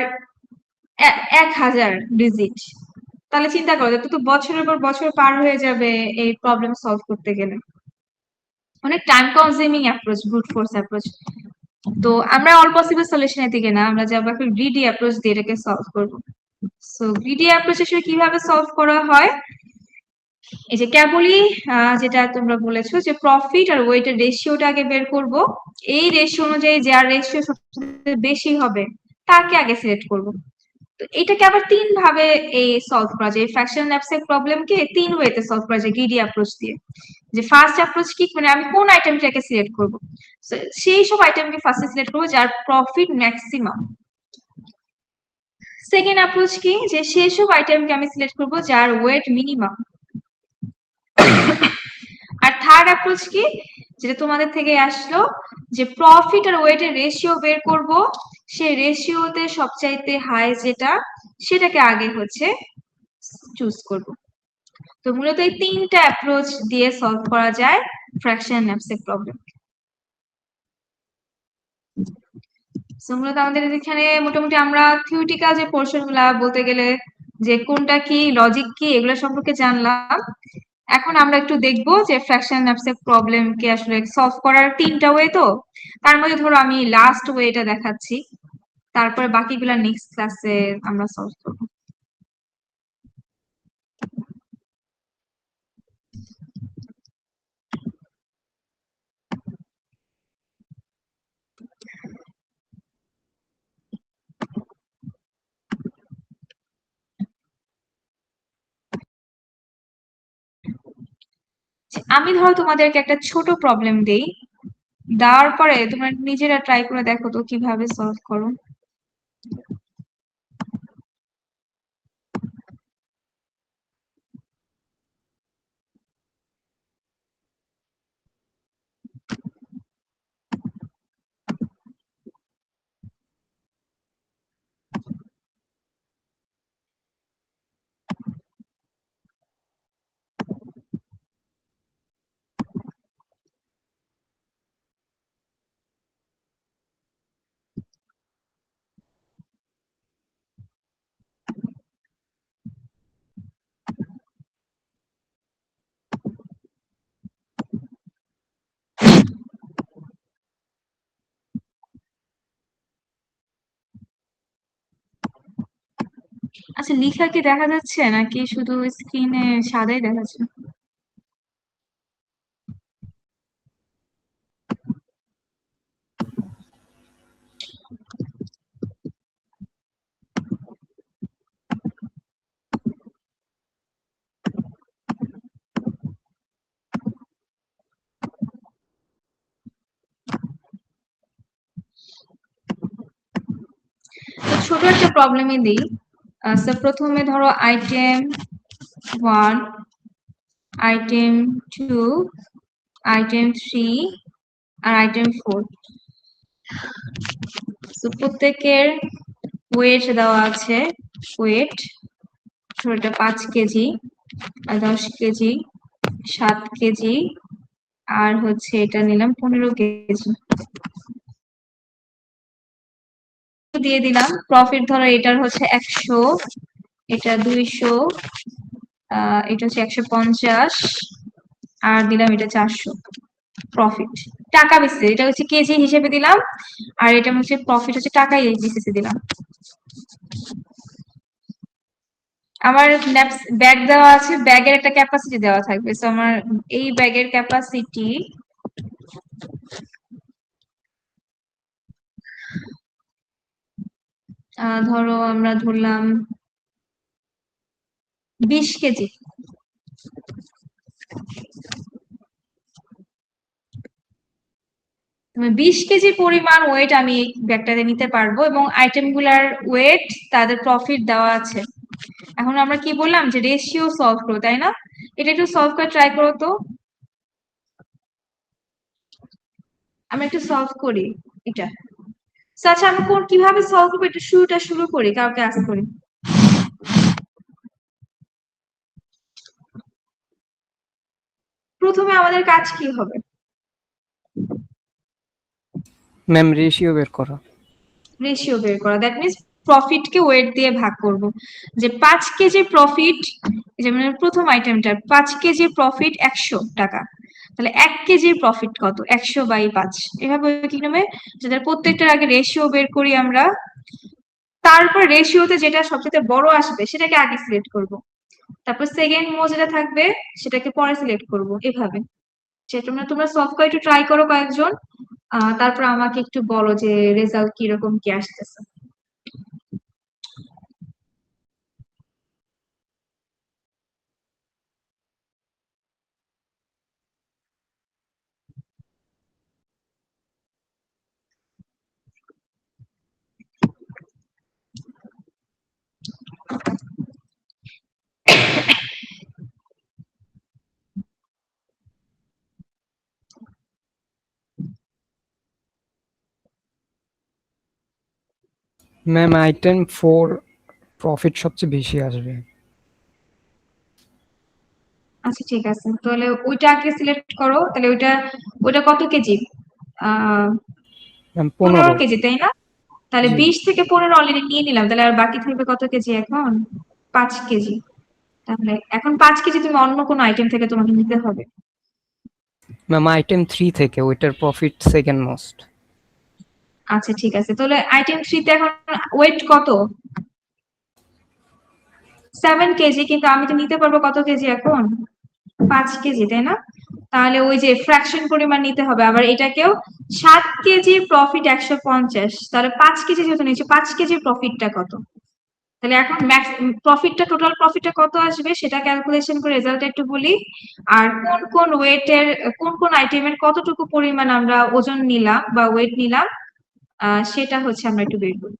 1000 ডিজিট, তাহলে চিন্তা করো তো বছরের পর বছর পার হয়ে যাবে এই প্রবলেম সলভ করতে গেলে। অনেক time consuming approach brute force approach. তো আমরা অল পসিবল সলিউশনের দিকে না, আমরা যাবো এখন গ্রিডি অ্যাপ্রোচ দিয়ে এটাকে সলভ করবো। সো গ্রিডি অ্যাপ্রোচ আসলে কিভাবে সলভ করা হয়, এই যে কেবলই যেটা তোমরা বলেছো যে প্রফিট আর ওয়েটের রেশিওটা আগে বের করব। এই রেশিও অনুযায়ী যার রেশিও সবচেয়ে বেশি হবে তাকে আগে সিলেক্ট করব। তো এটাকে আবার 3 ভাবে এই সলভ করা যায়, ফ্র্যাকশন ল্যাপসের প্রবলেমকে 3 ওয়েতে সলভ করা যায় গ্রিডি অ্যাপ্রোচ দিয়ে। যে ফার্স্ট অ্যাপ্রোচ কি, মানে আমি কোন আইটেমটাকে সিলেক্ট করব, সেই সব আইটেমকে ফার্স্টে সিলেক্ট করবো যার প্রফিট ম্যাক্সিমাম। সেকেন্ড অ্যাপ্রোচ কি, যে সেই সব আইটেমকে আমি সিলেক্ট করব যার ওয়েট মিনিমাম। আর থার্ড অ্যাপ্রোচ কি, যেটা তোমাদের থেকে আসলো, যে প্রফিট আর ওয়েটের রেশিও বের করব, সেই রেশিওতে সবচাইতে হাই যেটা সেটাকে আগে হচ্ছে চুজ করব। তো মূলত এই 3টা অ্যাপ্রোচ দিয়ে সলভ করা যায় ফ্র্যাকশন ম্যাথসের প্রবলেম। সো মূলত আমাদের এখানে মোটামুটি আমরা থিওরিটিক্যাল যে পোর্শন গুলা বলতে গেলে যে কোনটা কি লজিক কি এগুলো সম্পর্কে জানলাম। এখন আমরা একটু দেখবো যে ফ্র্যাকশন ম্যাথসের প্রবলেম কে আসলে সলভ করার 3টা ওয়ে। তো তার মধ্যে ধরো আমি লাস্ট ওয়েটা দেখাচ্ছি, তারপরে বাকিগুলা নেক্সট ক্লাসে আমরা সলভ করবো। আমি ধরো তোমাদেরকে একটা ছোট প্রবলেম দেই, দেওয়ার পরে তোমরা নিজেরা ট্রাই করে দেখো তো কিভাবে সলভ করো। আচ্ছা, লিখা কি দেখা যাচ্ছে নাকি শুধু স্ক্রিনে সাদাই দেখাচ্ছে? তো ছোট একটা প্রবলেমই দিই। প্রথমে ধরো আইটেম 1, আইটেম 2, আইটেম 3 আর আইটেম 4। প্রত্যেকের ওয়েট দেওয়া আছে। ওয়েট ধরো 5 কেজি, আর 10 কেজি, 7 কেজি, আর হচ্ছে এটা নিলাম 15 কেজি। দিয়ে দিলাম। প্রফিট ধরো এটার হচ্ছে 100, এটা 200, এটা হচ্ছে 150, আর দিলাম এটা 400। প্রফিট টাকা বেসিসে, এটা হচ্ছে কেজি হিসেবে দিলাম, আর এটা হচ্ছে প্রফিট হচ্ছে টাকাই বেসিসে দিলাম। আমার ব্যাগ দেওয়া আছে, ব্যাগের একটা ক্যাপাসিটি দেওয়া থাকবে। তো আমার এই ব্যাগের ক্যাপাসিটি ধরো আমরা ধরলাম 20 কেজি। 20 কেজি পরিমাণ ওয়েট আমি এই ব্যাগটাতে নিতে পারবো, এবং আইটেম গুলার ওয়েট তাদের প্রফিট দেওয়া আছে। এখন আমরা কি বললাম যে রেশিও সলভ করো, তাই না? এটা একটু সলভ করে ট্রাই করো তো। আমি একটু সলভ করি এটা। আচ্ছা, আমি কিভাবে সলভ করবো একটু শুরু করি, কাউকে আস্ক করি। প্রথমে আমাদের কাজ কি হবে? ম্যাম রেশিও বের করা। রেশিও বের করা, দ্যাট মিনস প্রফিটকে ওয়েট দিয়ে ভাগ করব। যে 5 কেজি প্রফিট, যেমন প্রথম আইটেমটার 5 কেজি প্রফিট 100 টাকা, তাহলে 1 কেজির প্রফিট কত? 100/5। এভাবে কি নামে যাদের প্রত্যেকটার আগে রেশিও বের করি আমরা, তারপর রেশিওতে যেটা সবচেয়ে বড় আসবে সেটাকে আগে সিলেক্ট করব, তারপর সেকেন্ড মোস্ট যেটা থাকবে সেটাকে পরে সিলেক্ট করব। এভাবে সেটা তোমরা সলভ করে একটু ট্রাই করো কয়েকজন, তারপর আমাকে একটু বলো যে রেজাল্ট কিরকম কি আসতেছে। ম্যাম আইটেম 4 প্রফিট সবচেয়ে বেশি আসবে। আচ্ছা ঠিক আছে, তাহলে ওইটাকে সিলেক্ট করো। তাহলে ওইটা কত কেজি? আহ ম্যাম 15 15। কেজি, তাই না? তাহলে জি 20 থেকে 15 অলরেডি নিয়ে নিলাম, তাহলে আর বাকি থাকবে কত কেজি এখন? 5 কেজি। তাহলে এখন 5 কেজি তুমি অন্য কোনো আইটেম থেকে তোমাকে নিতে হবে। ম্যাম আইটেম 3 থেকে, ওইটার প্রফিট সেকেন্ড মোস্ট। আচ্ছা ঠিক আছে, তাহলে আইটেম 3 তে এখন ওয়েট কত? 7 কেজি, কিন্তু আমি তো নিতে পারবো কত কেজি এখন? 5 কেজি, তাই না? তাহলে ওই যে ফ্র্যাকশন পরিমাণ নিতে হবে। আবার এটাকেও 7 কেজি প্রফিট 150, তাহলে 5 কেজি যেহেতু নিচ্ছি, 5 কেজির প্রফিটটা কত? তাহলে এখন ম্যাক্স প্রফিটটা, টোটাল প্রফিটটা কত আসবে সেটা ক্যালকুলেশন করে রেজাল্ট একটু বলি। আর কোন কোন ওয়েটের, কোন কোন আইটেমের কতটুকু পরিমাণ আমরা ওজন নিলাম বা ওয়েট নিলাম, সেটা হচ্ছে আমরা একটু বের করি।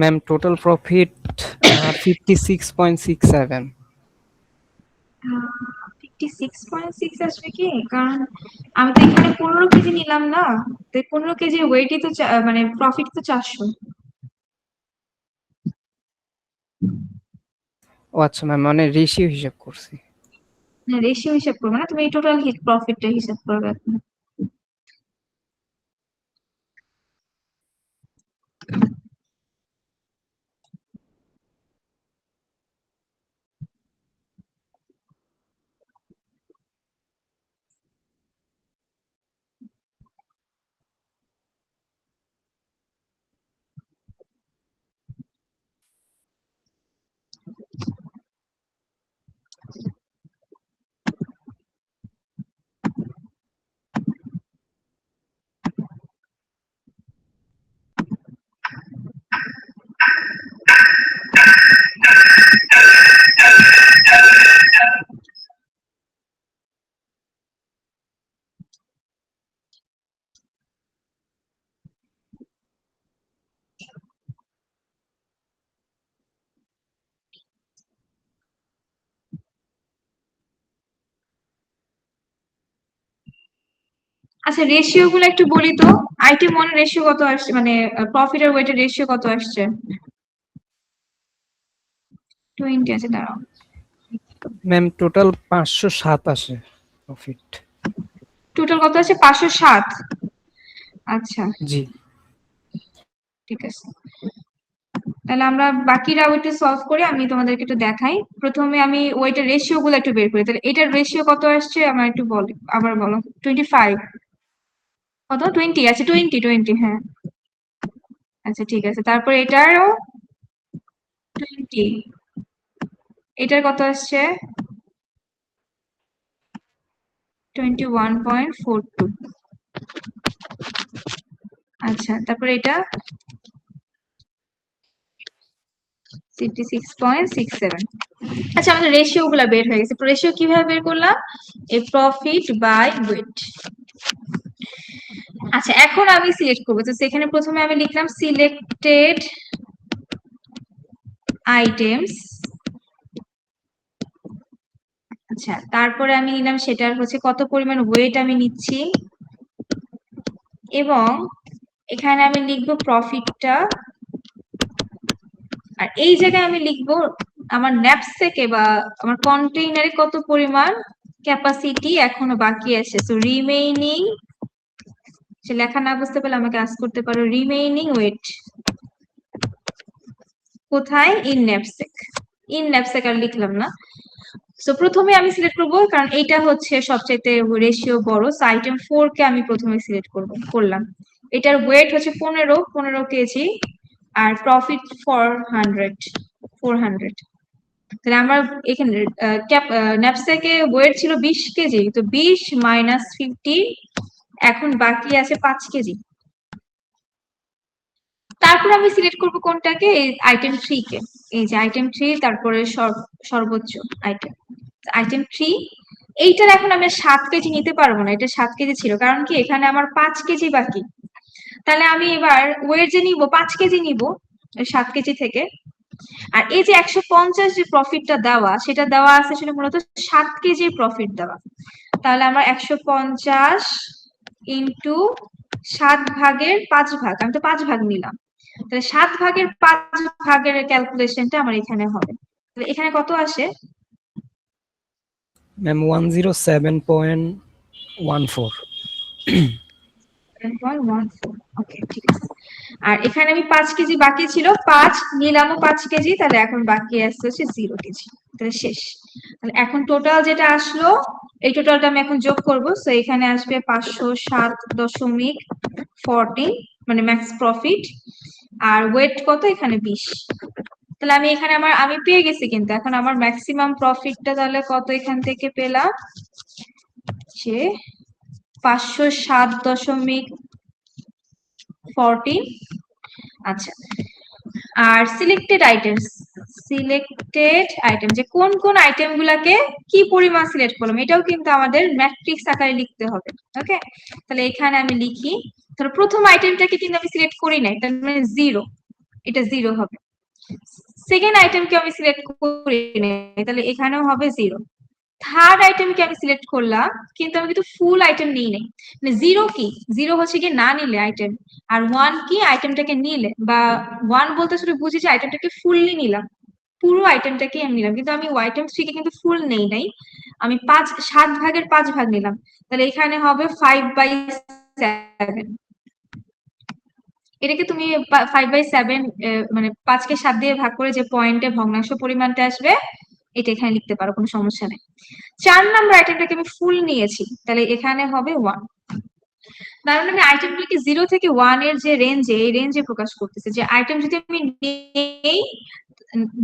Ma'am total profit 56.67। 56.6 আসবে কি? কারণ আমি তো এখানে 15 কেজি নিলাম না, তো 15 কেজির ওয়েটই তো মানে প্রফিট তো 400। ও আচ্ছা ম্যাম, মানে রেশিও হিসাব করছি। রেশিও হিসাব করবে না, তুমি এই টোটাল প্রফিটটা হিসাব করবে এখন। আচ্ছা, রেশিও গুলো একটু বলি তো। আইটেম ওয়ান রেশিও কত আসছে, মানে প্রফিট আর ওয়েটের রেশিও কত আসছে? 20 আছে, দাঁড়াও। ম্যাম টোটাল 507 আসে প্রফিট। টোটাল কত আছে? 507। আচ্ছা, জি ঠিক আছে। তাহলে আমরা বাকিরা ওইটা সলভ করে আমি তোমাদেরকে একটু দেখাই। প্রথমে আমি ওইটার রেশিও গুলো একটু বের করি। তাহলে এটার রেশিও কত আসছে আমার একটু বলো, আবার বলো। 25। কত? 20 আছে, 20, হ্যাঁ। আচ্ছা, ঠিক আছে। তারপর এটারও 20। এটার কত আসছে? 21.42। আচ্ছা, তারপর এটা 56.67। আচ্ছা, আমাদের রেশিও গুলা বের হয়ে গেছে। রেশিও কিভাবে বের করলাম? এই প্রফিট বাই ওয়েট। আচ্ছা, এখন আমি সিলেক্ট করবো, তো সেখানে প্রথমে আমি লিখলাম সিলেক্টেড আইটেমস। আচ্ছা, তারপরে আমি নিলাম সেটার হচ্ছে কত পরিমাণ ওয়েট আমি নিচ্ছি, এবং এখানে আমি লিখবো প্রফিটটা। আর এই জায়গায় আমি লিখবো আমার ন্যাপস্যাকে বা আমার কন্টেইনারে কত পরিমাণ ক্যাপাসিটি এখনো বাকি আছে। সো রিমেইনিং, সে লেখা না বুঝতে পারলে আমাকে আস্ক করতে পারো, রিমেইনিং ওয়েট কোথায়? In knapsack. ইন ন্যাপস্যাক আর লিখলাম না। সো প্রথমে আমি সিলেক্ট করবো, কারণ এইটা হচ্ছে সবচাইতে রেশিও বড়। সো আইটেম 4 কে আমি প্রথমে সিলেক্ট করলাম। এটার ওয়েট হচ্ছে 15 কেজি, আর প্রফিট 400। তাহলে আমার এখানে ন্যাপস্যাকে ওয়েট ছিল 20 কেজি, তো 20 মাইনাস 50, এখন বাকি আছে 5 কেজি। তারপর আমি সিলেক্ট করব কোনটাকে? এই আইটেম 3 কে। এই যে আইটেম 3, তারপরে সর্বোচ্চ আইটেম, আইটেম 3। এইটার এখন আমি 7 কেজি নিতে পারবো না, এটা 7 কেজি ছিল, কারণ কি এখানে আমার 5 কেজি বাকি। তাহলে আমি এবার ওয়েট যে নিব 5 কেজি নিব 7 কেজি থেকে। আর এই যে 150 যে প্রফিটটা দেওয়া, সেটা দেওয়া আছে সেটা মূলত 7 কেজির প্রফিট দেওয়া। তাহলে আমরা 150 ইন্টু 7/5 আমি তো 5 ভাগ নিলাম, তাহলে 7/5 ক্যালকুলেশনটা আমার এখানে হবে। তাহলে এখানে কত আসে? ম্যাম 107.14। 7.14 ওকে ঠিক আছে। আর এখানে আমি 5 কেজি বাকি ছিল, 5 নিলামও 5 কেজি, তাহলে এখন বাকি আসছে হচ্ছে 0 কেজি, তাহলে শেষ। তাহলে এখন টোটাল যেটা আসলো, এই টোটালটা আমি এখন যোগ করব। সো এখানে আসবে 507.14, মানে ম্যাক্স প্রফিট। আর ওয়েট কত এখানে 20। তাহলে আমি এখানে আমি পেয়ে গেছি, কিন্তু এখন আমার ম্যাক্সিমাম প্রফিটটা তাহলে কত এখান থেকে পেলাম, যে 507.14। আচ্ছা, আর সিলেক্টেড আইটেম যে কোন কোন আইটেম গুলাকে কি পরিমাণ সিলেক্ট করলাম, এটাও কিন্তু আমাদের ম্যাট্রিক্স আকারে লিখতে হবে। ওকে, তাহলে এখানে আমি লিখি, ধরো প্রথম আইটেমটাকে কিন্তু আমি সিলেক্ট করি নাই, তার মানে 0, এটা 0 হবে। সেকেন্ড আইটেমকে আমি সিলেক্ট করি নাই, তাহলে এখানেও হবে 0। থার্ড আইটেমকে আমি সিলেক্ট করলাম, কিন্তু আমি কিন্তু ফুল আইটেম নিই নাই, মানে 0 কি, 0 হচ্ছে কি না নিলে আইটেম, আর 1 কি আইটেমটাকে নিলে, বা 1 বলতে শুধু বুঝি যে আইটেমটাকে ফুললি নিলাম, পুরো আইটেমটাকে আমি নিলাম, কিন্তু আমি আইটেম 3 কে কিন্তু ফুল নেই নাই, আমি 7 ভাগের 5 ভাগ নিলাম। তাহলে এখানে হবে 5/7। এটাকে তুমি 5/7, মানে 5 কে 7 দিয়ে ভাগ করে যে পয়েন্টে ভগ্নাংশ পরিমাণটা আসবে, এটা এখানে লিখতে পারো, কোনো সমস্যা নেই। 4 নাম্বার আইটেমটাকে আমি ফুল নিয়েছি, তাহলে এখানে হবে 1। তার মানে আমি আইটেমগুলোকে 0 থেকে 1 এর যে রেঞ্জে, এই রেঞ্জে প্রকাশ করতেছে, যে আইটেম যদি আমি নেই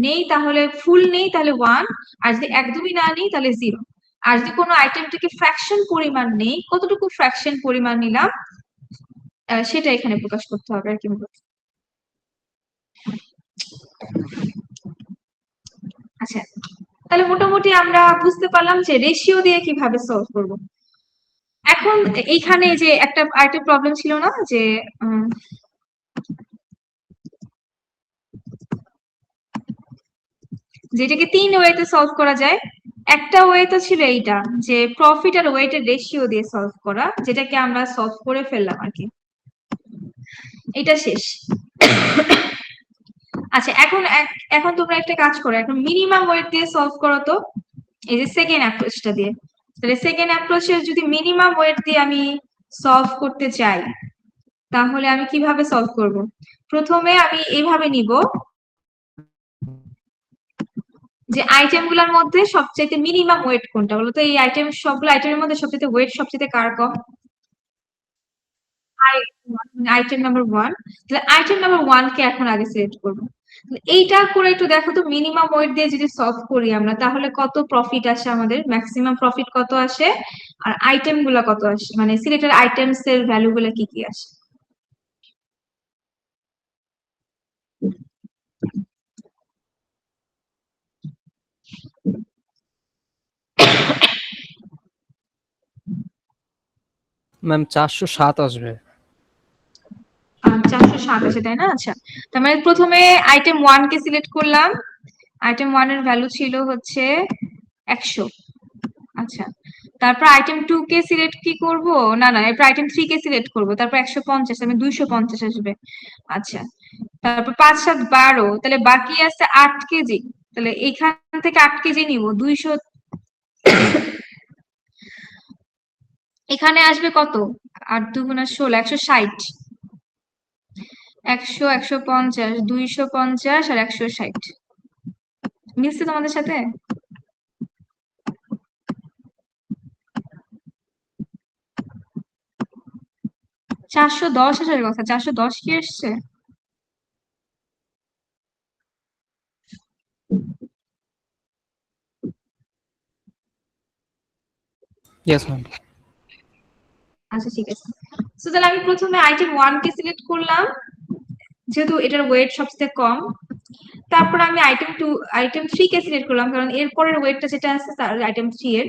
নেই তাহলে ফুল নেই তাহলে 1, আর যদি একদমই না নেই তাহলে 0। আর যদি কোনো আইটেম থেকে ফ্র্যাকশন পরিমাণ নেই, কতটুকু ফ্র্যাকশন পরিমাণ নিলাম, সেটা এখানে প্রকাশ করতে হবে আর কি। আচ্ছা, তাহলে মোটামুটি আমরা বুঝতে পারলাম যে রেশিও দিয়ে কিভাবে সলভ করব। এখন এইখানে যে একটা আরেকটা প্রবলেম ছিল না, যে যেটাকে 3 ওয়েতে সলভ করা যায়। একটা ওয়ে তো ছিল এইটা, যে প্রফিট আর ওয়েটের রেশিও দিয়ে সলভ করা, যেটাকে আমরা সলভ করে ফেললাম আর কি, এটা শেষ। আচ্ছা, এখন তোমরা একটা কাজ করো, এখন মিনিমাম ওয়েট দিয়ে সলভ করো তো, এই যে সেকেন্ড অ্যাপ্রোচটা দিয়ে। তাহলে সেকেন্ড অ্যাপ্রোচে যদি মিনিমাম ওয়েট দিয়ে আমি সলভ করতে চাই, তাহলে আমি কিভাবে সলভ করব? প্রথমে আমি এইভাবে নিব, যে আইটেম গুলার মধ্যে সবচেয়ে মিনিমাম ওয়েট কোনটা বলো তো, এই আইটেম সবগুলো আইটেমের মধ্যে সবচেয়ে ওয়েট সবচেয়ে কার কম? Item number 1। তাহলে আইটেম নাম্বার 1 কে এখন আগে সিলেক্ট করব। এইটা করে একটু দেখো তো, মিনিমাম ওয়েট দিয়ে যদি সলভ করি আমরা, তাহলে কত প্রফিট আসে, আমাদের ম্যাক্সিমাম প্রফিট কত আসে, আর আইটেম গুলা কত আসে, মানে সিলেক্টেড আইটেমস এর ভ্যালু গুলা কি কি আসে। ম্যাম 407 আসবে। 407 আসে, তাই না? আচ্ছা, তার মানে প্রথমে আইটেম 1 কে সিলেক্ট করলাম, আইটেম 1 এর ভ্যালু ছিল হচ্ছে 100। আচ্ছা, তারপর আইটেম 2 কে সিলেক্ট কি করব, না না, এরপর আইটেম 3 কে সিলেক্ট করব, তারপর 150, আমি 250 আসবে। আচ্ছা, তারপর 5 7 12, তাহলে বাকি আছে 8 কেজি। তাহলে এখান থেকে 8 কেজি নিব, 200, এখানে আসবে কত, 8 2 গুণা 16, 160, 100 150, 250 আর 160। মিলছে তোমাদের সাথে? 410 আসার কথা, 410 কি এসছে? Yes ma'am. আচ্ছা ঠিক আছে। সো তাহলে আমি প্রথমে আইটেম 1 কে সিলেক্ট করলাম, যেহেতু এটার ওয়েট সবচেয়ে কম। তারপর আমি আইটেম 3 কে সিলেক্ট করলাম, কারণ এরপরের ওয়েটটা যেটা আছে তার আইটেম 3 এর।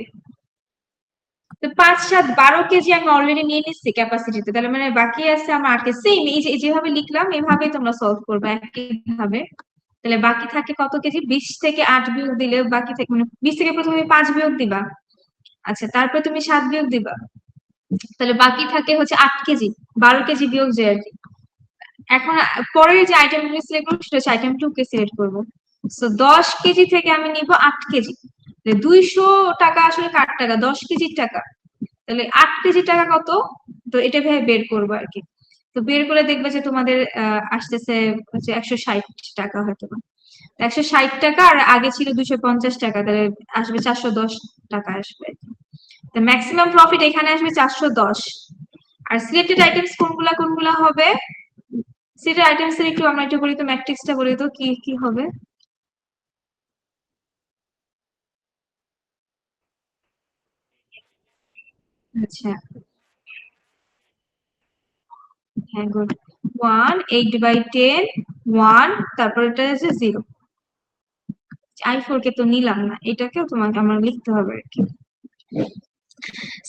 তো 5 7 12 কেজি আমি অলরেডি নিয়ে নিচ্ছি ক্যাপাসিটিতে, তাহলে মানে বাকি আছে আমার 8 কেজি। সেম এই যেভাবে লিখলাম এভাবেই তোমরা সলভ করবে একই ভাবে। তাহলে বাকি থাকে কত কেজি, 20 থেকে 8 বিয়োগ দিলে বাকি থেকে, মানে 20 থেকে প্রথমে 5 বিয়োগ দিবা, আচ্ছা তারপরে তুমি 7 বিয়োগ দিবা, তাহলে বাকি থাকে হচ্ছে 8 কেজি, 12 কেজি বিয়োগ যে আর কি। এখন পরের যে আইটেম গুলো সিলেক্ট করবো সেটা হচ্ছে আইটেম 2 কে সিলেক্ট করবো। সো 10 কেজি থেকে আমি নিব 8 কেজি, 200 টাকা আসলে কার টাকা, 10 কেজির টাকা। তাহলে 8 কেজির টাকা কত, তো এটা ভেবে বের করবো আর কি। তো বের করে দেখবে যে তোমাদের আসতেছে হচ্ছে 160 টাকা হয়তো বা। 160 টাকা, আর আগে ছিল 250 টাকা, তাহলে আসবে 410 টাকা আসবে। ম্যাক্সিমাম প্রফিট এখানে আসবে 410। আর সিলেক্টেড আইটেমস কোনগুলা কোনগুলা হবে, সিলেক্টেড আইটেমস এর একটু আমরা একটু বলি তো, ম্যাট্রিক্সটা বলি তো কি কি হবে। আচ্ছা, হ্যাঁ গুড। 1, 8/10, 1, তারপর এটা হচ্ছে 0। i4 কে তো নিলাম না, এটাকেও তোমাকে আমার লিখতে হবে আর কি।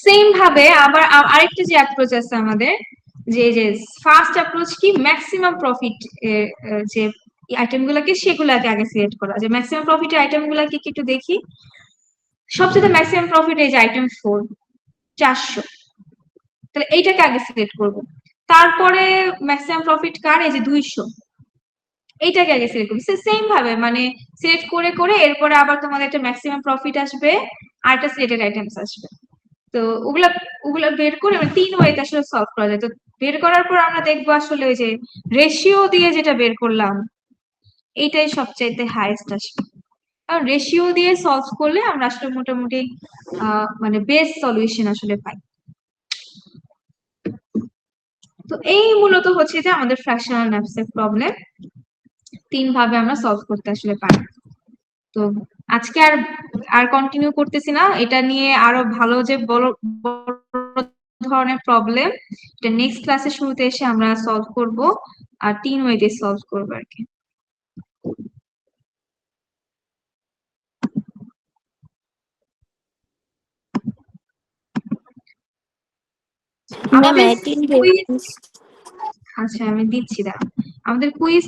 সেম ভাবে আবার আরেকটা যে অ্যাপ্রোচ আছে আমাদের, যে ফার্স্ট অ্যাপ্রোচ কি, ম্যাক্সিমাম প্রফিট যে আইটেম গুলাকে সেগুলাকে আগে সিলেক্ট করা। যে ম্যাক্সিমাম প্রফিটের আইটেম গুলাকে কি একটু দেখি। সবচেয়ে ম্যাক্সিমাম প্রফিট এই যে আইটেম 4, 400, তাহলে এইটাকে আগে সিলেক্ট করব। তারপরে ম্যাক্সিমাম প্রফিট কার, এই যে 200, এইটাকে আগে সিলেক্ট করবো। সেম ভাবে মানে সিলেক্ট করে করে এরপরে আবার তোমাদের একটা ম্যাক্সিমাম প্রফিট আসবে আর একটা সিলেক্টেড আইটেমস আসবে। তো ওগুলা ওগুলা বের করে মানে 3 ওয়েতে আসলে সলভ করা যায়। তো বের করার পর আমরা দেখবো আসলে ওই যে রেশিও দিয়ে যেটা বের করলাম এইটাই সবচাইতে হাইয়েস্ট আসবে। কারণ রেশিও দিয়ে সলভ করলে আমরা আসলে মোটামুটি মানে বেস্ট সলিউশন আসলে পাই। তো এই মূলত হচ্ছে যে আমাদের ফ্র্যাকশনাল ম্যাথসের প্রবলেম 3 ভাবে আমরা সলভ করতে আসলে পারি। তো আজকে আর আর কন্টিনিউ করতেছি না এটা নিয়ে, আরো ভালো যে বড় বড় ধরনের প্রবলেম এটা নেক্সট ক্লাসের শুরুতে এসে আমরা সলভ করব, আর 3 ওয়েতে সলভ করবো আর কি। ম্যাম আমাদের অ্যাটেন্ড কুইজ, আচ্ছা আমি দিচ্ছি, দাঁড়াও। আমাদের কুইজ